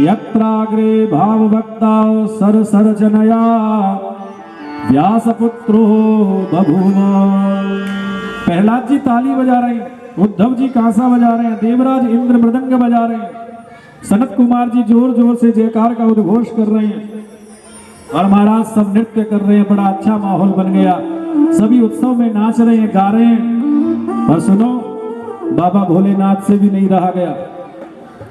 A: यत्राग्रे भावभक्ता सर सर जनया व्यासपुत्रो बभूव। प्रहलाद जी ताली बजा रहे हैं, उद्धव जी कांसा बजा रहे हैं, देवराज इंद्र मृदंग बजा रहे हैं, सनत कुमार जी जोर जोर से जयकार का उद्घोष कर रहे हैं और महाराज सब नृत्य कर रहे हैं। बड़ा अच्छा माहौल बन गया, सभी उत्सव में नाच रहे हैं, गा रहे हैं। और सुनो, बाबा भोलेनाथ से भी नहीं रहा गया।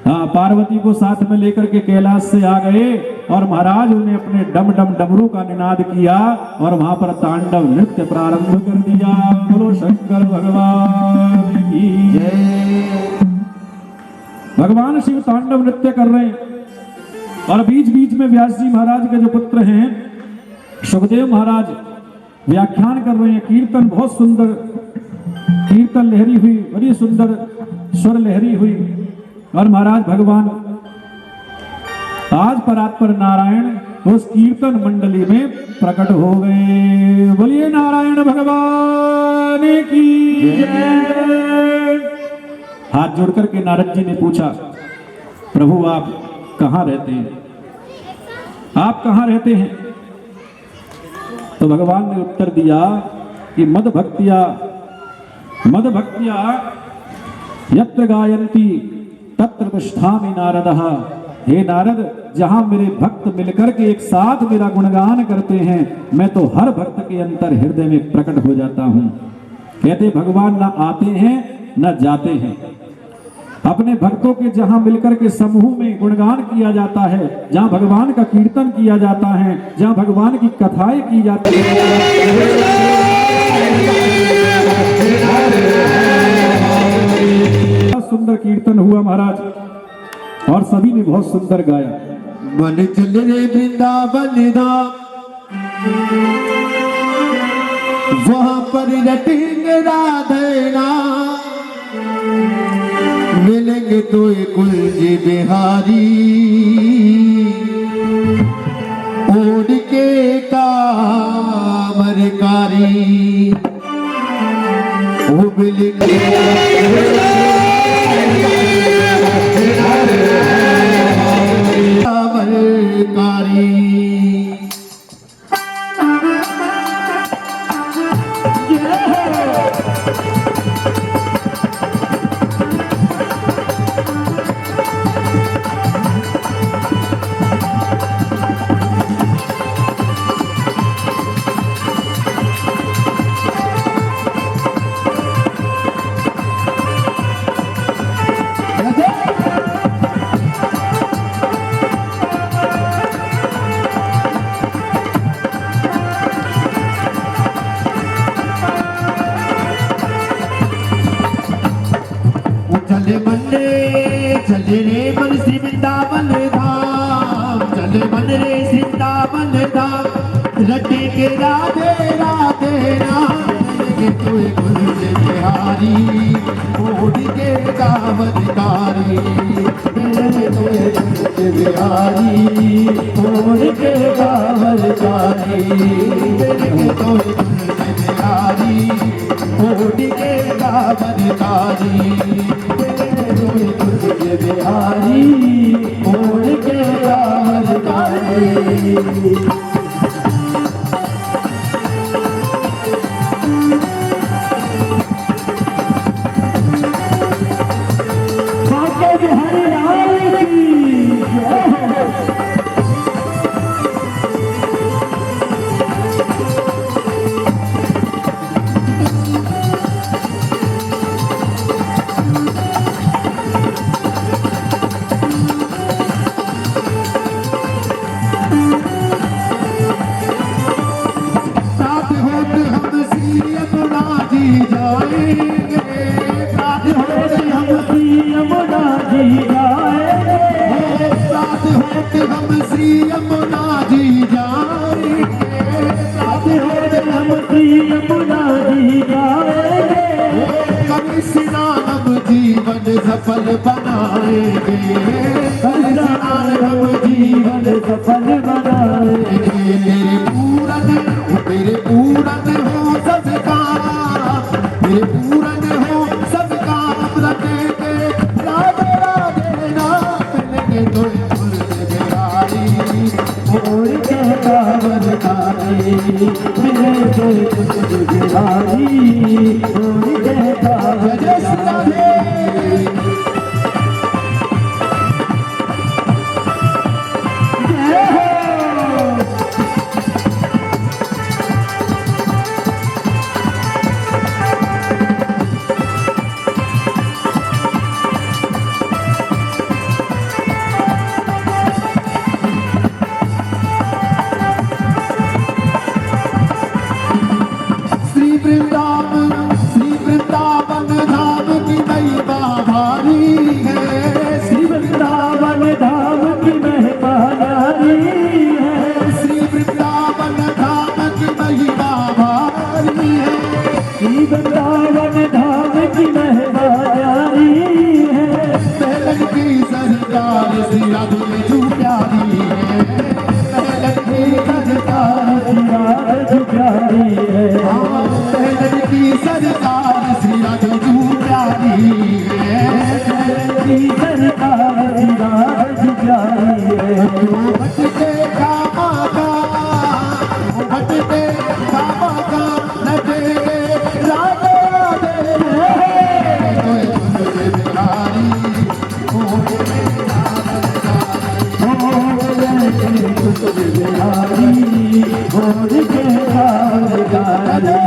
A: हाँ, पार्वती को साथ में लेकर के कैलाश से आ गए और महाराज उन्हें अपने डम डम डमरू का निनाद किया और वहां पर तांडव नृत्य प्रारंभ कर दिया। बोलो शंकर भगवान की जय। भगवान शिव तांडव नृत्य कर रहे हैं और बीच बीच में व्यास जी महाराज के जो पुत्र हैं सुखदेव महाराज व्याख्यान कर रहे हैं। कीर्तन बहुत सुंदर, कीर्तन लहरी हुई, बड़ी सुंदर स्वर लहरी हुई और महाराज भगवान आज परात्पर नारायण उस कीर्तन मंडली में प्रकट हो गए। बोलिए नारायण भगवान की जय। हाथ जोड़कर के नारद जी ने पूछा, प्रभु आप कहाँ रहते हैं, आप कहाँ रहते हैं? तो भगवान ने उत्तर दिया कि मद भक्तिया यत्र गायन्ति तत्र तिष्ठामि नारदः। हे नारद, जहां मेरे भक्त मिलकर के एक साथ मेरा गुणगान करते हैं, मैं तो हर भक्त के अंतर हृदय में प्रकट हो जाता हूं। कहते भगवान न आते हैं न जाते हैं, अपने भक्तों के जहां मिलकर के समूह में गुणगान किया जाता है, जहां भगवान का कीर्तन किया जाता है, जहां भगवान की कथाएं की जाती है। सुंदर कीर्तन हुआ महाराज और सभी ने बहुत सुंदर गाया।
C: मन चल रे वृंदावन धाम, वहां पर रटेंगे राधे नाम, मिलेंगे तो कुंज बिहारी, ओढ़ के कामरकारी, वो मिलेंगे कामरकारी। चले मन रे मन श्री वृंदावन धाम, चले मन रे श्री वृंदावन धाम, रटे के राधे राधे राम, के कोई कुंज बिहारी ओढ़ के गावनकारी, के कोई कुंज बिहारी ओढ़ के गावनकारी, के कोई कुंज बिहारी ओढ़ के गावनकारी, कोई कुंज बिहारी ओढ़ के गावनकारी। सफल बनाएंगे, हम जीवन सफल बनाएंगे, तेरे पूरन हो सबका, तेरे पूरन हो सबका रटेंगे, राधे राधे नाम लेंगे, तो बिहारी और के गावनकारी, मेरे तो बिहारी और के गावनकारी। श्री वृंदावन धाम की महिमा भारी है, श्री वृंदावन धाम की महिमा भारी है, श्री वृंदावन धाम की महिमा भारी है, श्री वृंदावन धाम की महिमा भारी है, पहलन की सरकार श्री राधे जो प्यारी है, पहलन की सरकार श्री राधे जो प्यारी है, की सरकार श्री राधे जो प्यारी है, की सरकार श्री राधे जो प्यारी है, भटके कामा का नटे राधे राधे कोई कुंज बिहारी कुंज बिहारी भोर के गावनकारी।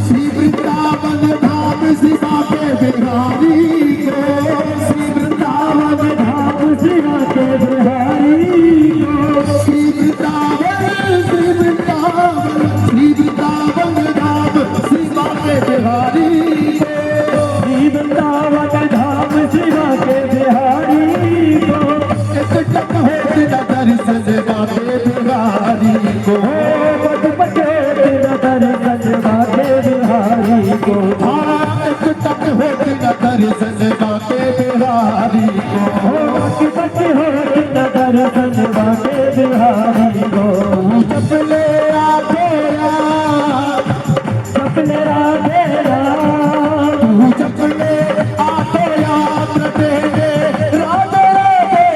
C: श्री वृंदावन धाम श्री बाके बिहारी को, श्री वृंदावन धाम श्री बाके बिहारी को, श्री वृंदावन धाम श्री बाके बिहारी को, श्री वृंदावन धाम श्री बाके बिहारी को, एक टक होते न दर्शन बाके बिहारी को, दर्शन बाके बिहारी को, एक तक होती न दर्शन बाके बिहारी को, एक तक होती न दर्शन बाके बिहारी को, चपले राधे राम, चपले राधे राम, चपले आते याद रटेंगे, राधे राधे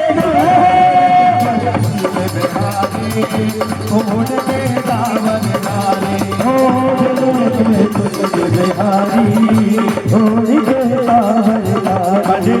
C: बिहारी ओढ़ के गावनकारी, बिहारी ओढ़ के गावनकारी,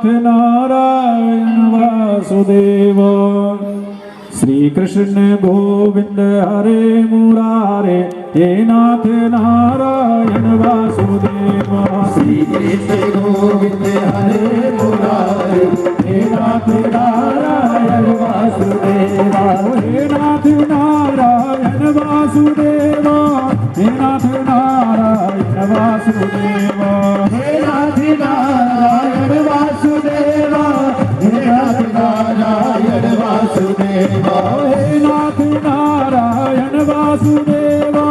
A: नाथ नारायण वासुदेव। श्री कृष्ण गोविंद हरे मुरारे, हे नाथ नारायण वासुदेव।
C: श्री कृष्ण गोविंद हरे मुरारे, हे नाथ नारायण वासुदेवा।
A: हे नाथ नारायण वासुदेवा, हे नाथ नारायण वासुदेवा।
C: हे नाथ नारायण वासुदेवा, हे नाथ नारायण वासुदेवा।
A: हे नाथ नारायण वासुदेवा,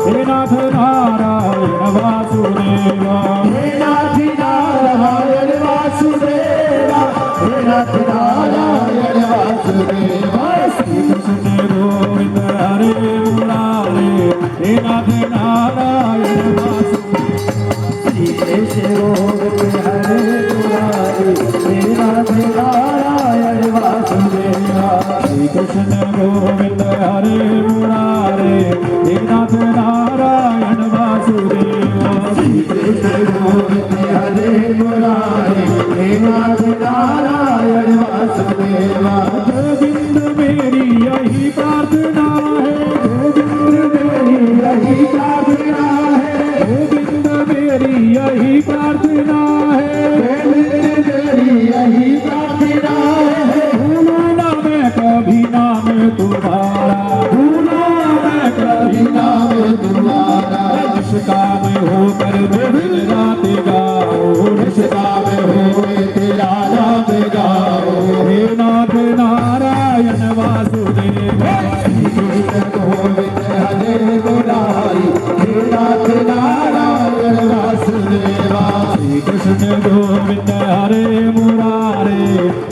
A: हे नाथ नारायण वासुदेवा।
C: हे नाथ नारायण वासुदेवा, हे नाथ नारायण वासुदेवा।
A: श्री कृष्ण गोविंद हरे मुरारे, हे नाथ नारायण वासुदेवा।
C: श्री कृष्ण गोविंद हरे मुरारे, हे नाथ नारायण वासुदेवा।
A: श्री कृष्ण गोविंद हरे मुरारे, हे नाथ नारायण वासुदेवा।
C: श्री कृष्ण गोविंद हरे मुरारे, हे नाथ नारायण वासुदेवा।
A: गोविंद मेरी यही प्रार्थना है,
C: गोविंद मेरी यही प्रार्थना है,
A: गोविंद मेरी यही प्रार्थना है।
C: गोविंद मेरी यही प्रार्थना है।
A: भूलूं ना मैं कभी नाम तुम्हारा,
C: भूला मैं कभी नाम तुम्हारा।
A: निष्काम होकर मैं दिन रात गाओ,
C: निष्काम होए तेरा नाम गाओ।
A: हे नाथ नारायण वासुदेव।
C: श्री कृष्ण गोविंद हरे मुरारी, हे नाथ नारायण वासुदेवा।
A: श्री कृष्ण गोविंद हरे मुरारे,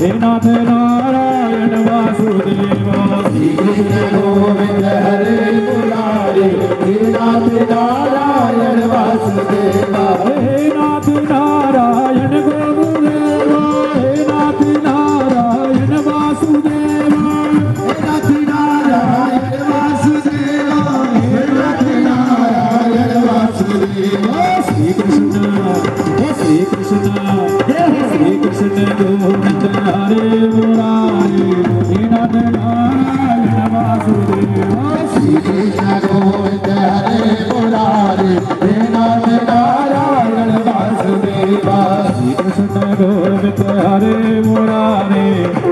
A: हे नाथ नारायण वासुदेवा।
C: श्री कृष्ण गोविंद हरे मुरारी, हे नाथ नारायण वासुदेवा।
A: हे नाथ नारायण गुरुदेवा, हे नाथ नारायण वासुदेवा।
C: हे नाथ नारायण वासुदेवा, हे नाथ नारायण वासुदेवा।
A: श्री कृष्ण, हे श्री कृष्ण, हे श्री कृष्ण गोविंद हरे मुरारे, हे नाथ नारायण वासुदेवा।
C: श्री कृष्ण गोविंद हरे मुरारी, हे नाथ नारायण वासुदेवा।
A: श्री कृष्ण गोविंद हरे मुरारे,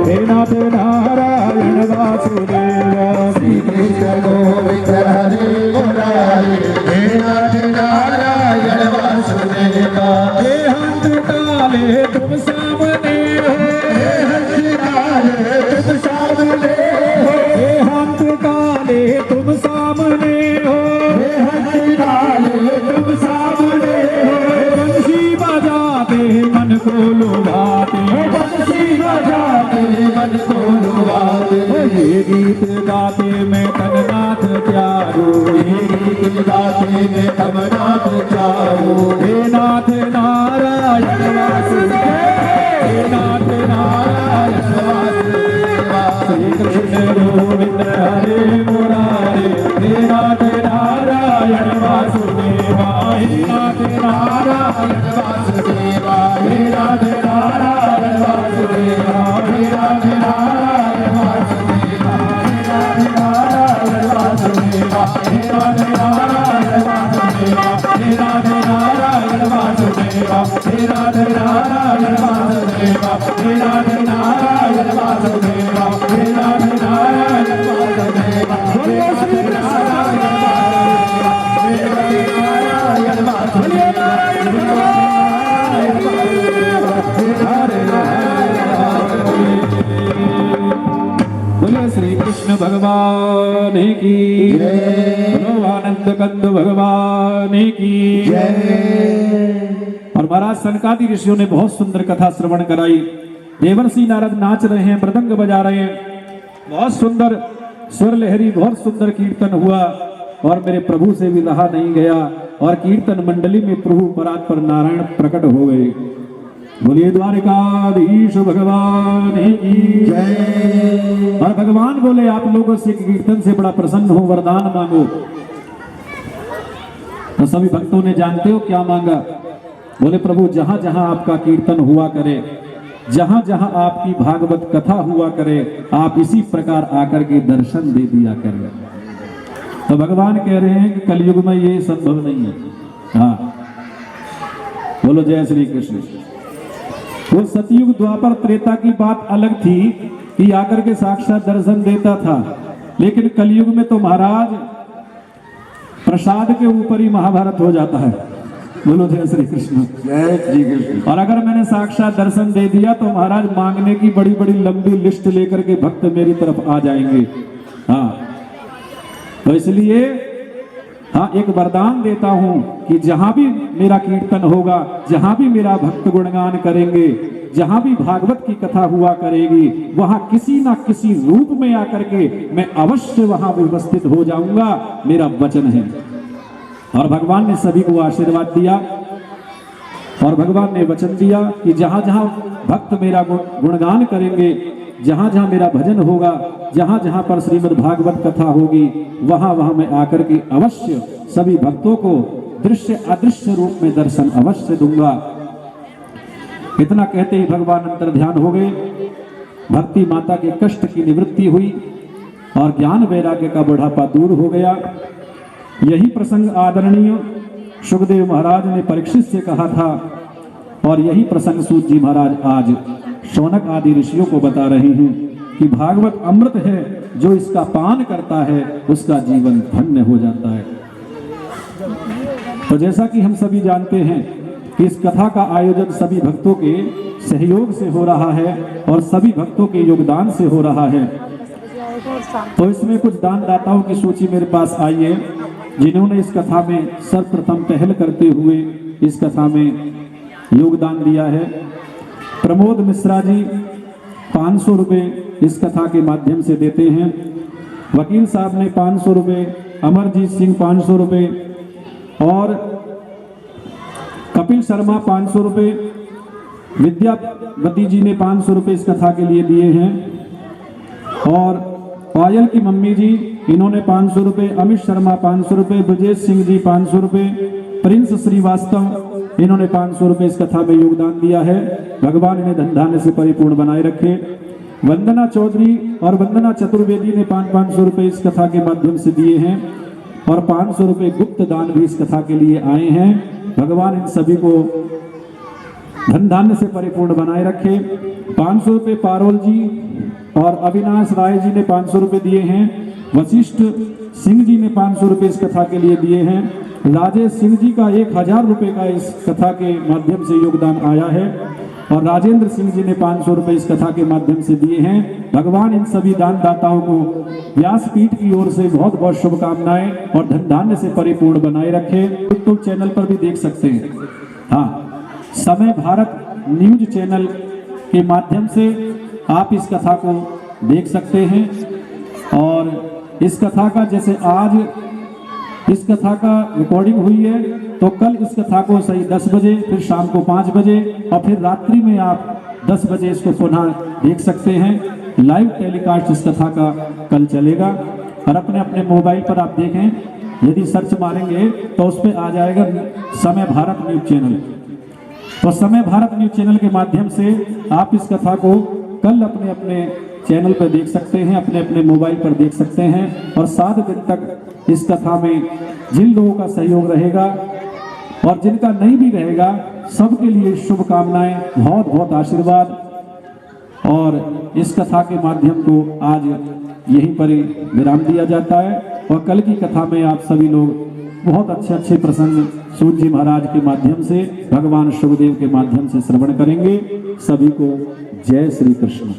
A: हे नाथ नारायण वासुदेवा।
C: श्री कृष्ण गोविंद हरे मुरारी, हे नाथ नारायण वासुदेवा।
A: हे हंस काले तुम सामने हो,
C: हे हंस काले तुम सामने हो,
A: हे हंस काले तुम सामने हो।
C: हे हंस काले तुम सामने हो।
A: बंसी बजाते मन को लुभाते,
C: बंसी बजाते मन को लुभाते।
A: ये गीत गाते मैं तननाथ प्यारो,
C: ये गीत गाते में तब नाथ चारो।
A: हे नाथ नारायण वासुदेव, हे नाथ नारायण वासुदेवा। श्री कृष्ण गोविंद हरे मुरारे, हे नाथ नारायण वासुदेवा। हे नाथ नारायण
C: वासुदेवा, हे नाथ नारायण वासुदेवा। हे नाथ नारायण वासुदेवा, हे नाथ नारायण वासुदेवा। हे नाथ नारायण वासुदेवा, हे नाथ नारायण वासुदेवा। हे नाथ नारायण वासुदेवा, हे नाथ नारायण वासुदेवा। हे नाथ नारायण वासुदेवा, हे नाथ नारायण वासुदेवा।
A: बोले श्री कृष्ण भगवान की बोलो आनंद कंद भगवान की और महाराज सनकादि ऋषियों ने बहुत सुंदर कथा श्रवण कराई। देवर्षि नारद नाच रहे हैं, मृदंग बजा रहे हैं, बहुत सुंदर स्वर लहरी, बहुत सुंदर कीर्तन हुआ और मेरे प्रभु से भी रहा नहीं गया और कीर्तन मंडली में प्रभु परात पर नारायण प्रकट हो गए। बोलिए द्वारिकाधीश भगवान की जय। और भगवान बोले आप लोगों से कीर्तन से बड़ा प्रसन्न हो, वरदान मांगो। तो सभी भक्तों ने जानते हो क्या मांगा? बोले प्रभु जहां जहां आपका कीर्तन हुआ करे जहां जहां आपकी भागवत कथा हुआ करे, आप इसी प्रकार आकर के दर्शन दे दिया करें। तो भगवान कह रहे हैं कि कलयुग में ये संभव नहीं है। हाँ, बोलो जय श्री कृष्ण। वो सतयुग द्वापर त्रेता की बात अलग थी कि आकर के साक्षात दर्शन देता था, लेकिन कलयुग में तो महाराज प्रसाद के ऊपर ही महाभारत हो जाता है। बोलो जय श्री कृष्ण।
C: जय श्री कृष्ण।
A: और अगर मैंने साक्षात दर्शन दे दिया तो महाराज मांगने की बड़ी बड़ी लंबी लिस्ट लेकर के भक्त मेरी तरफ आ जाएंगे। हाँ, तो इसलिए हाँ, एक वरदान देता हूं कि जहां भी मेरा कीर्तन होगा, जहां भी मेरा भक्त गुणगान करेंगे, जहां भी भागवत की कथा हुआ करेगी, वहां किसी ना किसी रूप में आकर के मैं अवश्य वहां उपस्थित हो जाऊंगा, मेरा वचन है। और भगवान ने सभी को आशीर्वाद दिया और भगवान ने वचन दिया कि जहां जहां भक्त मेरा गुणगान करेंगे, जहां जहां मेरा भजन होगा, जहां जहां पर श्रीमद् भागवत कथा होगी, वहां वहां मैं आकर के अवश्य सभी भक्तों को दृश्य अदृश्य रूप में दर्शन अवश्य दूंगा। इतना कहते ही भगवान अंतर ध्यान हो गए। भक्ति माता के कष्ट की निवृत्ति हुई और ज्ञान वैराग्य का बुढ़ापा दूर हो गया। यही प्रसंग आदरणीय सुखदेव महाराज ने परीक्षित से कहा था और यही प्रसंग सूत जी महाराज आज शौनक आदि ऋषियों को बता रहे हैं कि भागवत अमृत है, जो इसका पान करता है उसका जीवन धन्य हो जाता है। तो जैसा कि हम सभी जानते हैं कि इस कथा का आयोजन सभी भक्तों के सहयोग से हो रहा है और सभी भक्तों के योगदान से हो रहा है। तो इसमें कुछ दानदाताओं की सूची मेरे पास आई है, जिन्होंने इस कथा में सर्वप्रथम पहल करते हुए इस कथा में योगदान दिया है। प्रमोद मिश्रा जी 500 रुपये इस कथा के माध्यम से देते हैं। वकील साहब ने 500 रुपये, अमरजीत सिंह 500 रुपये और कपिल शर्मा 500 रुपये, विद्यावती जी ने 500 रुपये इस कथा के लिए दिए हैं और पायल की मम्मी जी इन्होंने 500 रुपये, अमित शर्मा 500 रुपये, ब्रजेश सिंह जी 500 रुपये, प्रिंस श्रीवास्तव इन्होंने 500 रुपये इस कथा में योगदान दिया है। भगवान इन्हें धन धान्य से परिपूर्ण बनाए रखे। वंदना चौधरी और वंदना चतुर्वेदी ने 500 रुपये इस कथा के माध्यम से दिए हैं और 500 रुपये गुप्त दान भी इस कथा के लिए आए हैं। भगवान इन सभी को धन धान्य से परिपूर्ण बनाए रखे। 500 रुपये पारोल जी और अविनाश राय जी ने 500 रुपये दिए हैं। वशिष्ठ सिंह जी ने 500 रुपये इस कथा के लिए दिए हैं। राजेश सिंह जी का 1000 रुपये का इस कथा के माध्यम से योगदान आया है और राजेंद्र सिंह जी ने 500 रुपये इस कथा के माध्यम से दिए हैं। भगवान इन सभी दानदाताओं को व्यासपीठ की ओर से बहुत बहुत शुभकामनाएं और धन धान्य से परिपूर्ण बनाए रखे। यूट्यूब चैनल पर भी देख सकते हैं। हाँ, समय भारत न्यूज चैनल के माध्यम से आप इस कथा को देख सकते हैं और इस कथा का जैसे आज इस कथा का रिकॉर्डिंग हुई है तो कल इस कथा को सही 10 बजे, फिर शाम को 5 बजे और फिर रात्रि में आप 10 बजे इसको पुनः देख सकते हैं। लाइव टेलीकास्ट इस कथा का कल चलेगा और अपने अपने मोबाइल पर आप देखें, यदि सर्च मारेंगे तो उस पर आ जाएगा समय भारत न्यूज चैनल। तो समय भारत न्यूज चैनल के माध्यम से आप इस कथा को कल अपने अपने चैनल पर देख सकते हैं, अपने अपने मोबाइल पर देख सकते हैं और 7 दिन तक इस कथा में जिन लोगों का सहयोग रहेगा और जिनका नहीं भी रहेगा, सबके लिए शुभकामनाएं, बहुत बहुत आशीर्वाद। और इस कथा के माध्यम को आज यहीं पर ही विराम दिया जाता है और कल की कथा में आप सभी लोग बहुत अच्छे अच्छे प्रसंग सूत जी महाराज के माध्यम से, भगवान सुखदेव के माध्यम से श्रवण करेंगे। सभी को जय श्री कृष्ण।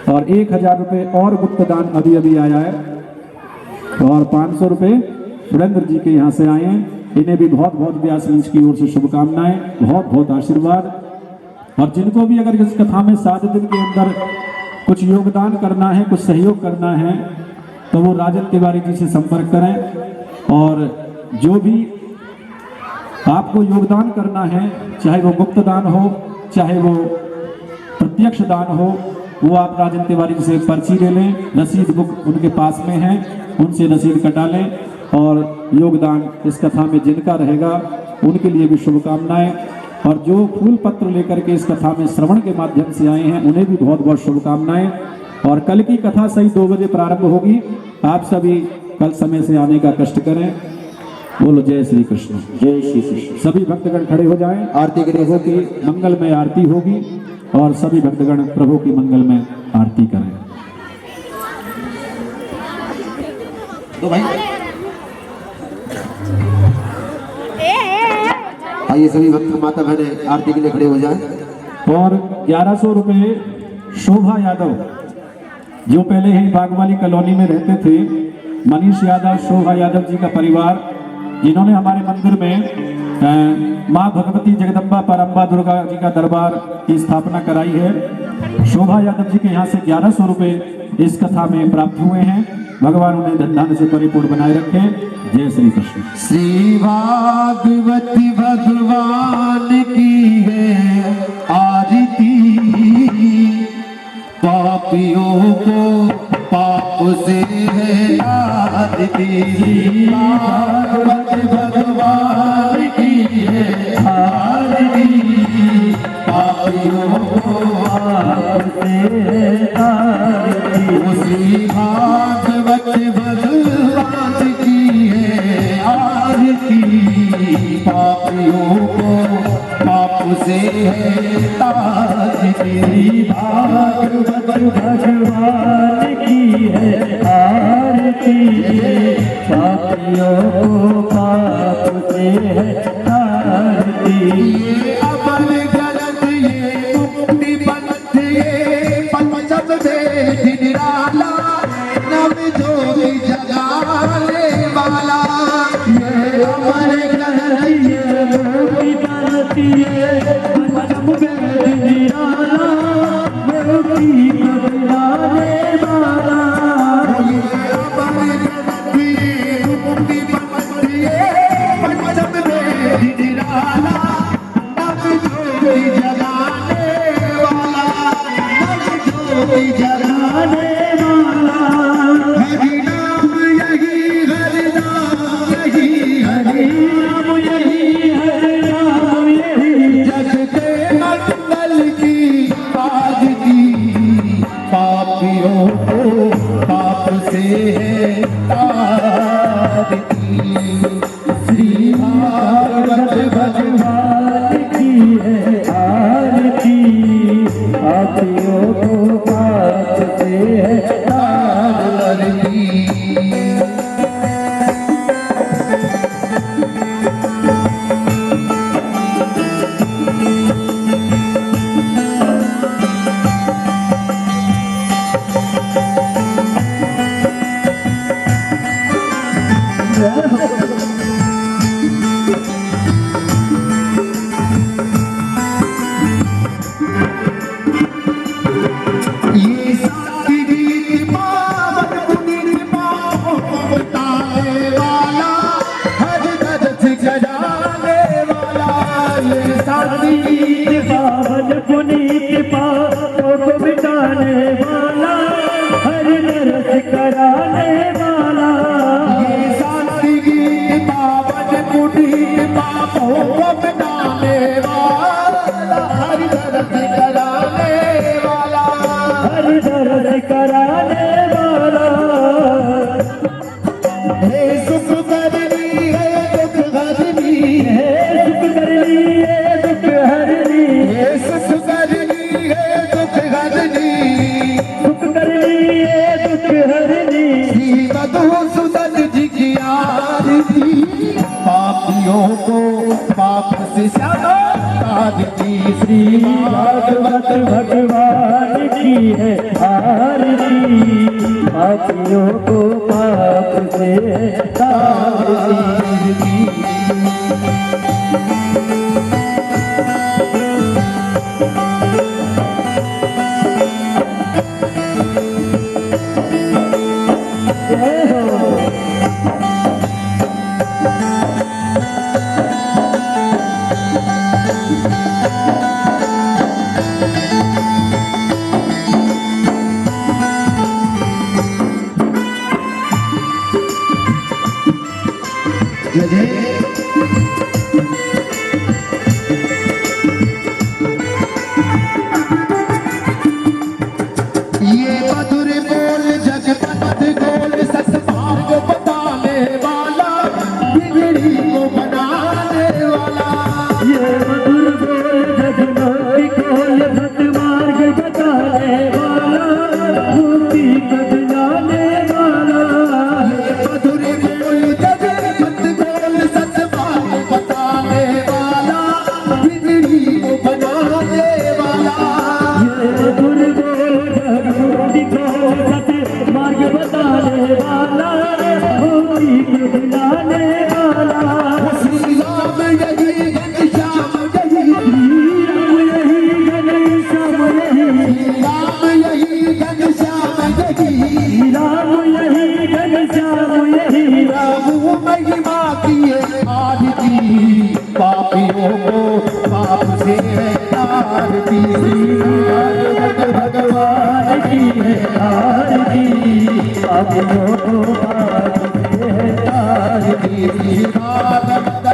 A: और 1000 रुपये और गुप्त दान अभी अभी आया है और 500 रुपये सुरेंद्र जी के यहाँ से आए हैं। इन्हें भी बहुत बहुत व्यास मंच की ओर से शुभकामनाएं, बहुत बहुत आशीर्वाद। और जिनको भी अगर इस कथा में 7 दिन के अंदर कुछ योगदान करना है, कुछ सहयोग करना है, तो वो राजन तिवारी जी से संपर्क करें। और जो भी आपको योगदान करना है, चाहे वो गुप्त दान हो, चाहे वो प्रत्यक्ष दान हो, वो आप राजन तिवारी से पर्ची ले लें, रसीद बुक उनके पास में है, उनसे रसीद कटा लें और योगदान इस कथा में जिनका रहेगा उनके लिए भी शुभकामनाएं। और जो फूल पत्र लेकर के इस कथा में श्रवण के माध्यम से आए हैं उन्हें भी बहुत बहुत शुभकामनाएं। और कल की कथा सही 2 बजे प्रारंभ होगी। आप सभी कल समय से आने का कष्ट करें। बोलो जय श्री कृष्ण।
C: जय श्री कृष्ण।
A: सभी भक्तगण खड़े हो जाएं।
C: आरती के
A: प्रभु की मंगलमय आरती होगी और सभी भक्तगण प्रभु की मंगलमय आरती करें।
C: तो भाई आइए सभी भक्त माता बहने आरती के लिए खड़े हो जाएं।
A: और 1100 रुपये शोभा यादव जो पहले ही बागवाली कॉलोनी में रहते थे, मनीष यादव, शोभा यादव जी का परिवार, जिन्होंने हमारे मंदिर में माँ भगवती जगदम्बा परम्बा दुर्गा जी का दरबार की स्थापना कराई है। शोभा यादव जी के यहाँ से 1100 रुपये इस कथा में प्राप्त हुए हैं। भगवान उन्हें धन धान्य से परिपूर्ण बनाए रखे। जय श्री कृष्ण।
C: श्री भागवती भगवान की है आरती, पापियों को पाप से है आरती। श्री भागवती भगवान की है आरती, पापियों को पाप से है आरती। श्री भागवत भगवान की है आरती, पापियों को पाप से है तारती। भागवत भगवान की है आरती, पापियों को पाप से है तारती। ये अमर गलत ये मुक्ति पंथ ये पंचम वेद निराला, नव जोगी जगाने वाला। ये अमर गलत ये मुक्ति पंथ ये पंचम वेद निराला, मुक्ति बदलाने वाला। ये अमर गलत ये मुक्ति पंथ ये पंचम वेद निराला, नव जोगी जगाने वाला, नव जोगी जगाने वाला। हरि नाम यही हरि नाम यही हरि नाम यही हरि नाम यही, जग के मंगल की बात की, पापियों को पाप से है तारती। श्री भागवत भगवान की है आरती, पापियों को पाप से है तारती। ये साथी गीत पावन पुनीत पापों को बताने वाला, हर दर्द कराने वाला। ये साथी गीत पावन पुनीत पापों को मिटाने वाला, हर दर्द कराने वाला। ये साथी गीत पावन पुनीत पापों को मिटाने वाला, हर दर्द कराने वाला, हर दर्द कराने वाला। हे सुख करनी है दुख हरनी, हे सुख करनी है दुख हरनी, हे सुख करनी है दुख हरनी, सुख करनी है दुख हरनी। श्री मधुसूदन जी की आरती, पापियों को पाप से तारती। श्री भागवत भगवान की है आरती, पापियों को पाप से तारती। जय जय होली के बुलाने वाला
D: श्री राम यही घनश्याम यही
C: राम यही घनश्याम यही
D: राम यही
C: राम यही घनश्याम यही
D: प्रभु महिमा किए आज की पापियों को पाप से तार दी
C: भगवान की है आरती पापियों को पाप से तार दी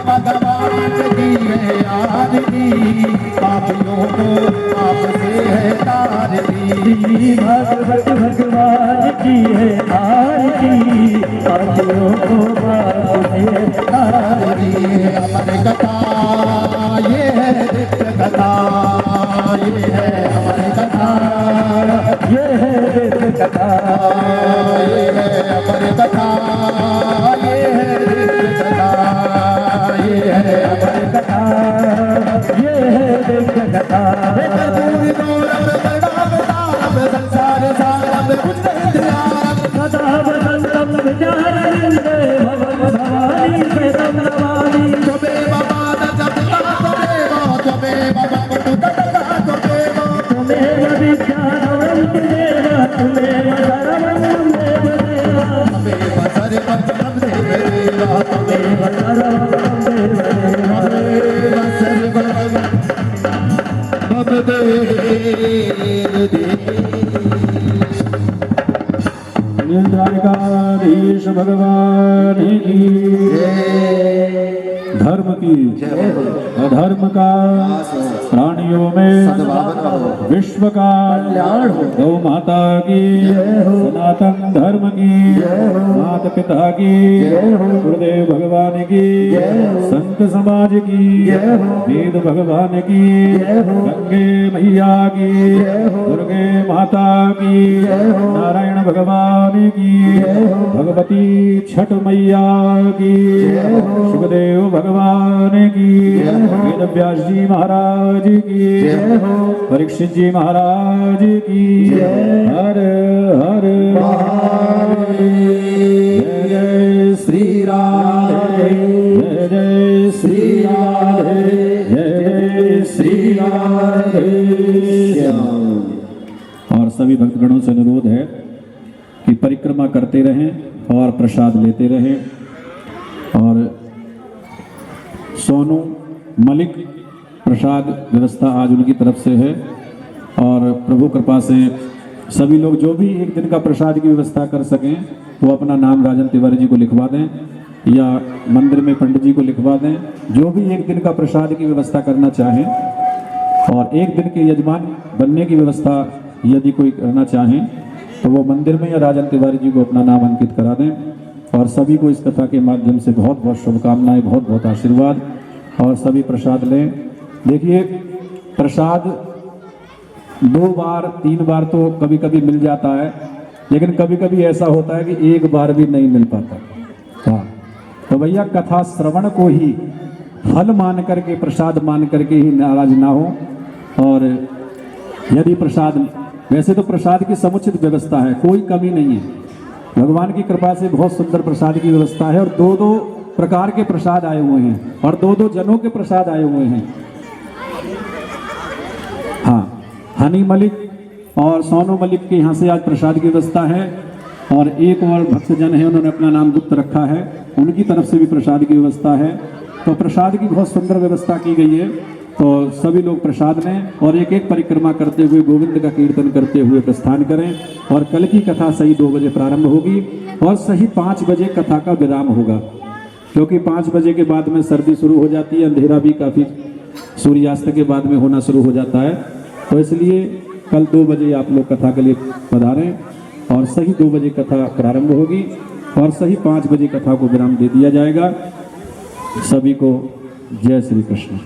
D: भगवान की है आरती पापियों को पाप से है तार दी
C: भगवत भगवान की है आरती पापियों को पाप से तार दी
D: हमारे कथा ये है नित्य कथा ये है हमारी कथा
C: ये है नित्य कथा
D: ये है हमारी कथा ये है नित्य कथा ये है हमारी
C: कथा ये है नित्य कथा
D: पूरी गौरव प्रणाम तारम संसार सारम कुछ
C: सदा वसंतम विचारविंदे भवन भवानी प्रेतम नमामि
D: त्वमेव माता त्वमेव
C: त्वमेव विद्याधरं देव त्वमेव सर्वं देव देवा
D: त्वमेव सर्वं देव
C: त्वमेव सर्वं देव देवा
D: त्वमेव सर्वं मम देव
A: द्वारिकाधीश भगवान की धर्म की अधर्म का प्राणियों में विश्व का गौ माता की सनातन धर्म की माता पिता की गुरुदेव भगवान की संत समाज की वेद भगवान की गंगे मैया की दुर्गे माता की नारायण भगवान की भगवती छठ मैया की सुखदेव भगवान की वेद व्यास जी महाराज की परीक्षित जी महाराज की हर हर महादेव जय जय श्री राधे जय जय श्री राधे जय जय श्री राधे। और सभी भक्तगणों से अनुरोध है कि परिक्रमा करते रहें और प्रसाद लेते रहें। और सोनू मलिक प्रसाद व्यवस्था आज उनकी तरफ से है और प्रभु कृपा से सभी लोग जो भी एक दिन का प्रसाद की व्यवस्था कर सकें वो अपना नाम राजन तिवारी जी को लिखवा दें या मंदिर में पंडित जी को लिखवा दें। जो भी एक दिन का प्रसाद की व्यवस्था करना चाहें और एक दिन के यजमान बनने की व्यवस्था यदि कोई करना चाहें तो वो मंदिर में या राजन तिवारी जी को अपना नाम अंकित करा दें। और सभी को इस कथा के माध्यम से बहुत बहुत शुभकामनाएं, बहुत बहुत आशीर्वाद। और सभी प्रसाद लें। देखिए प्रसाद 2 बार 3 बार तो कभी कभी मिल जाता है, लेकिन कभी कभी ऐसा होता है कि एक बार भी नहीं मिल पाता। हाँ, तो भैया कथा श्रवण को ही फल मान करके, प्रसाद मान करके ही नाराज ना हो। और यदि प्रसाद, वैसे तो प्रसाद की समुचित व्यवस्था है, कोई कमी नहीं है, भगवान की कृपा से बहुत सुंदर प्रसाद की व्यवस्था है। और 2-2 प्रकार के प्रसाद आए हुए हैं और 2-2 जनों के प्रसाद आए हुए हैं। हाँ, हनी मलिक और सोनू मलिक के यहाँ से आज प्रसाद की व्यवस्था है। और एक और भक्तजन है, उन्होंने अपना नाम गुप्त रखा है, उनकी तरफ से भी प्रसाद की व्यवस्था है। तो प्रसाद की बहुत सुंदर व्यवस्था की गई है। तो सभी लोग प्रसाद लें और एक एक परिक्रमा करते हुए गोविंद का कीर्तन करते हुए प्रस्थान करें। और कल की कथा सही 2 बजे प्रारंभ होगी और सही 5 बजे कथा का विराम होगा, क्योंकि 5 बजे के बाद में सर्दी शुरू हो जाती है, अंधेरा भी काफ़ी सूर्यास्त के बाद में होना शुरू हो जाता है। तो इसलिए कल 2 बजे आप लोग कथा के लिए पधारें और सही 2 बजे कथा प्रारंभ होगी और सही 5 बजे कथा को विराम दे दिया जाएगा। सभी को जय श्री कृष्ण।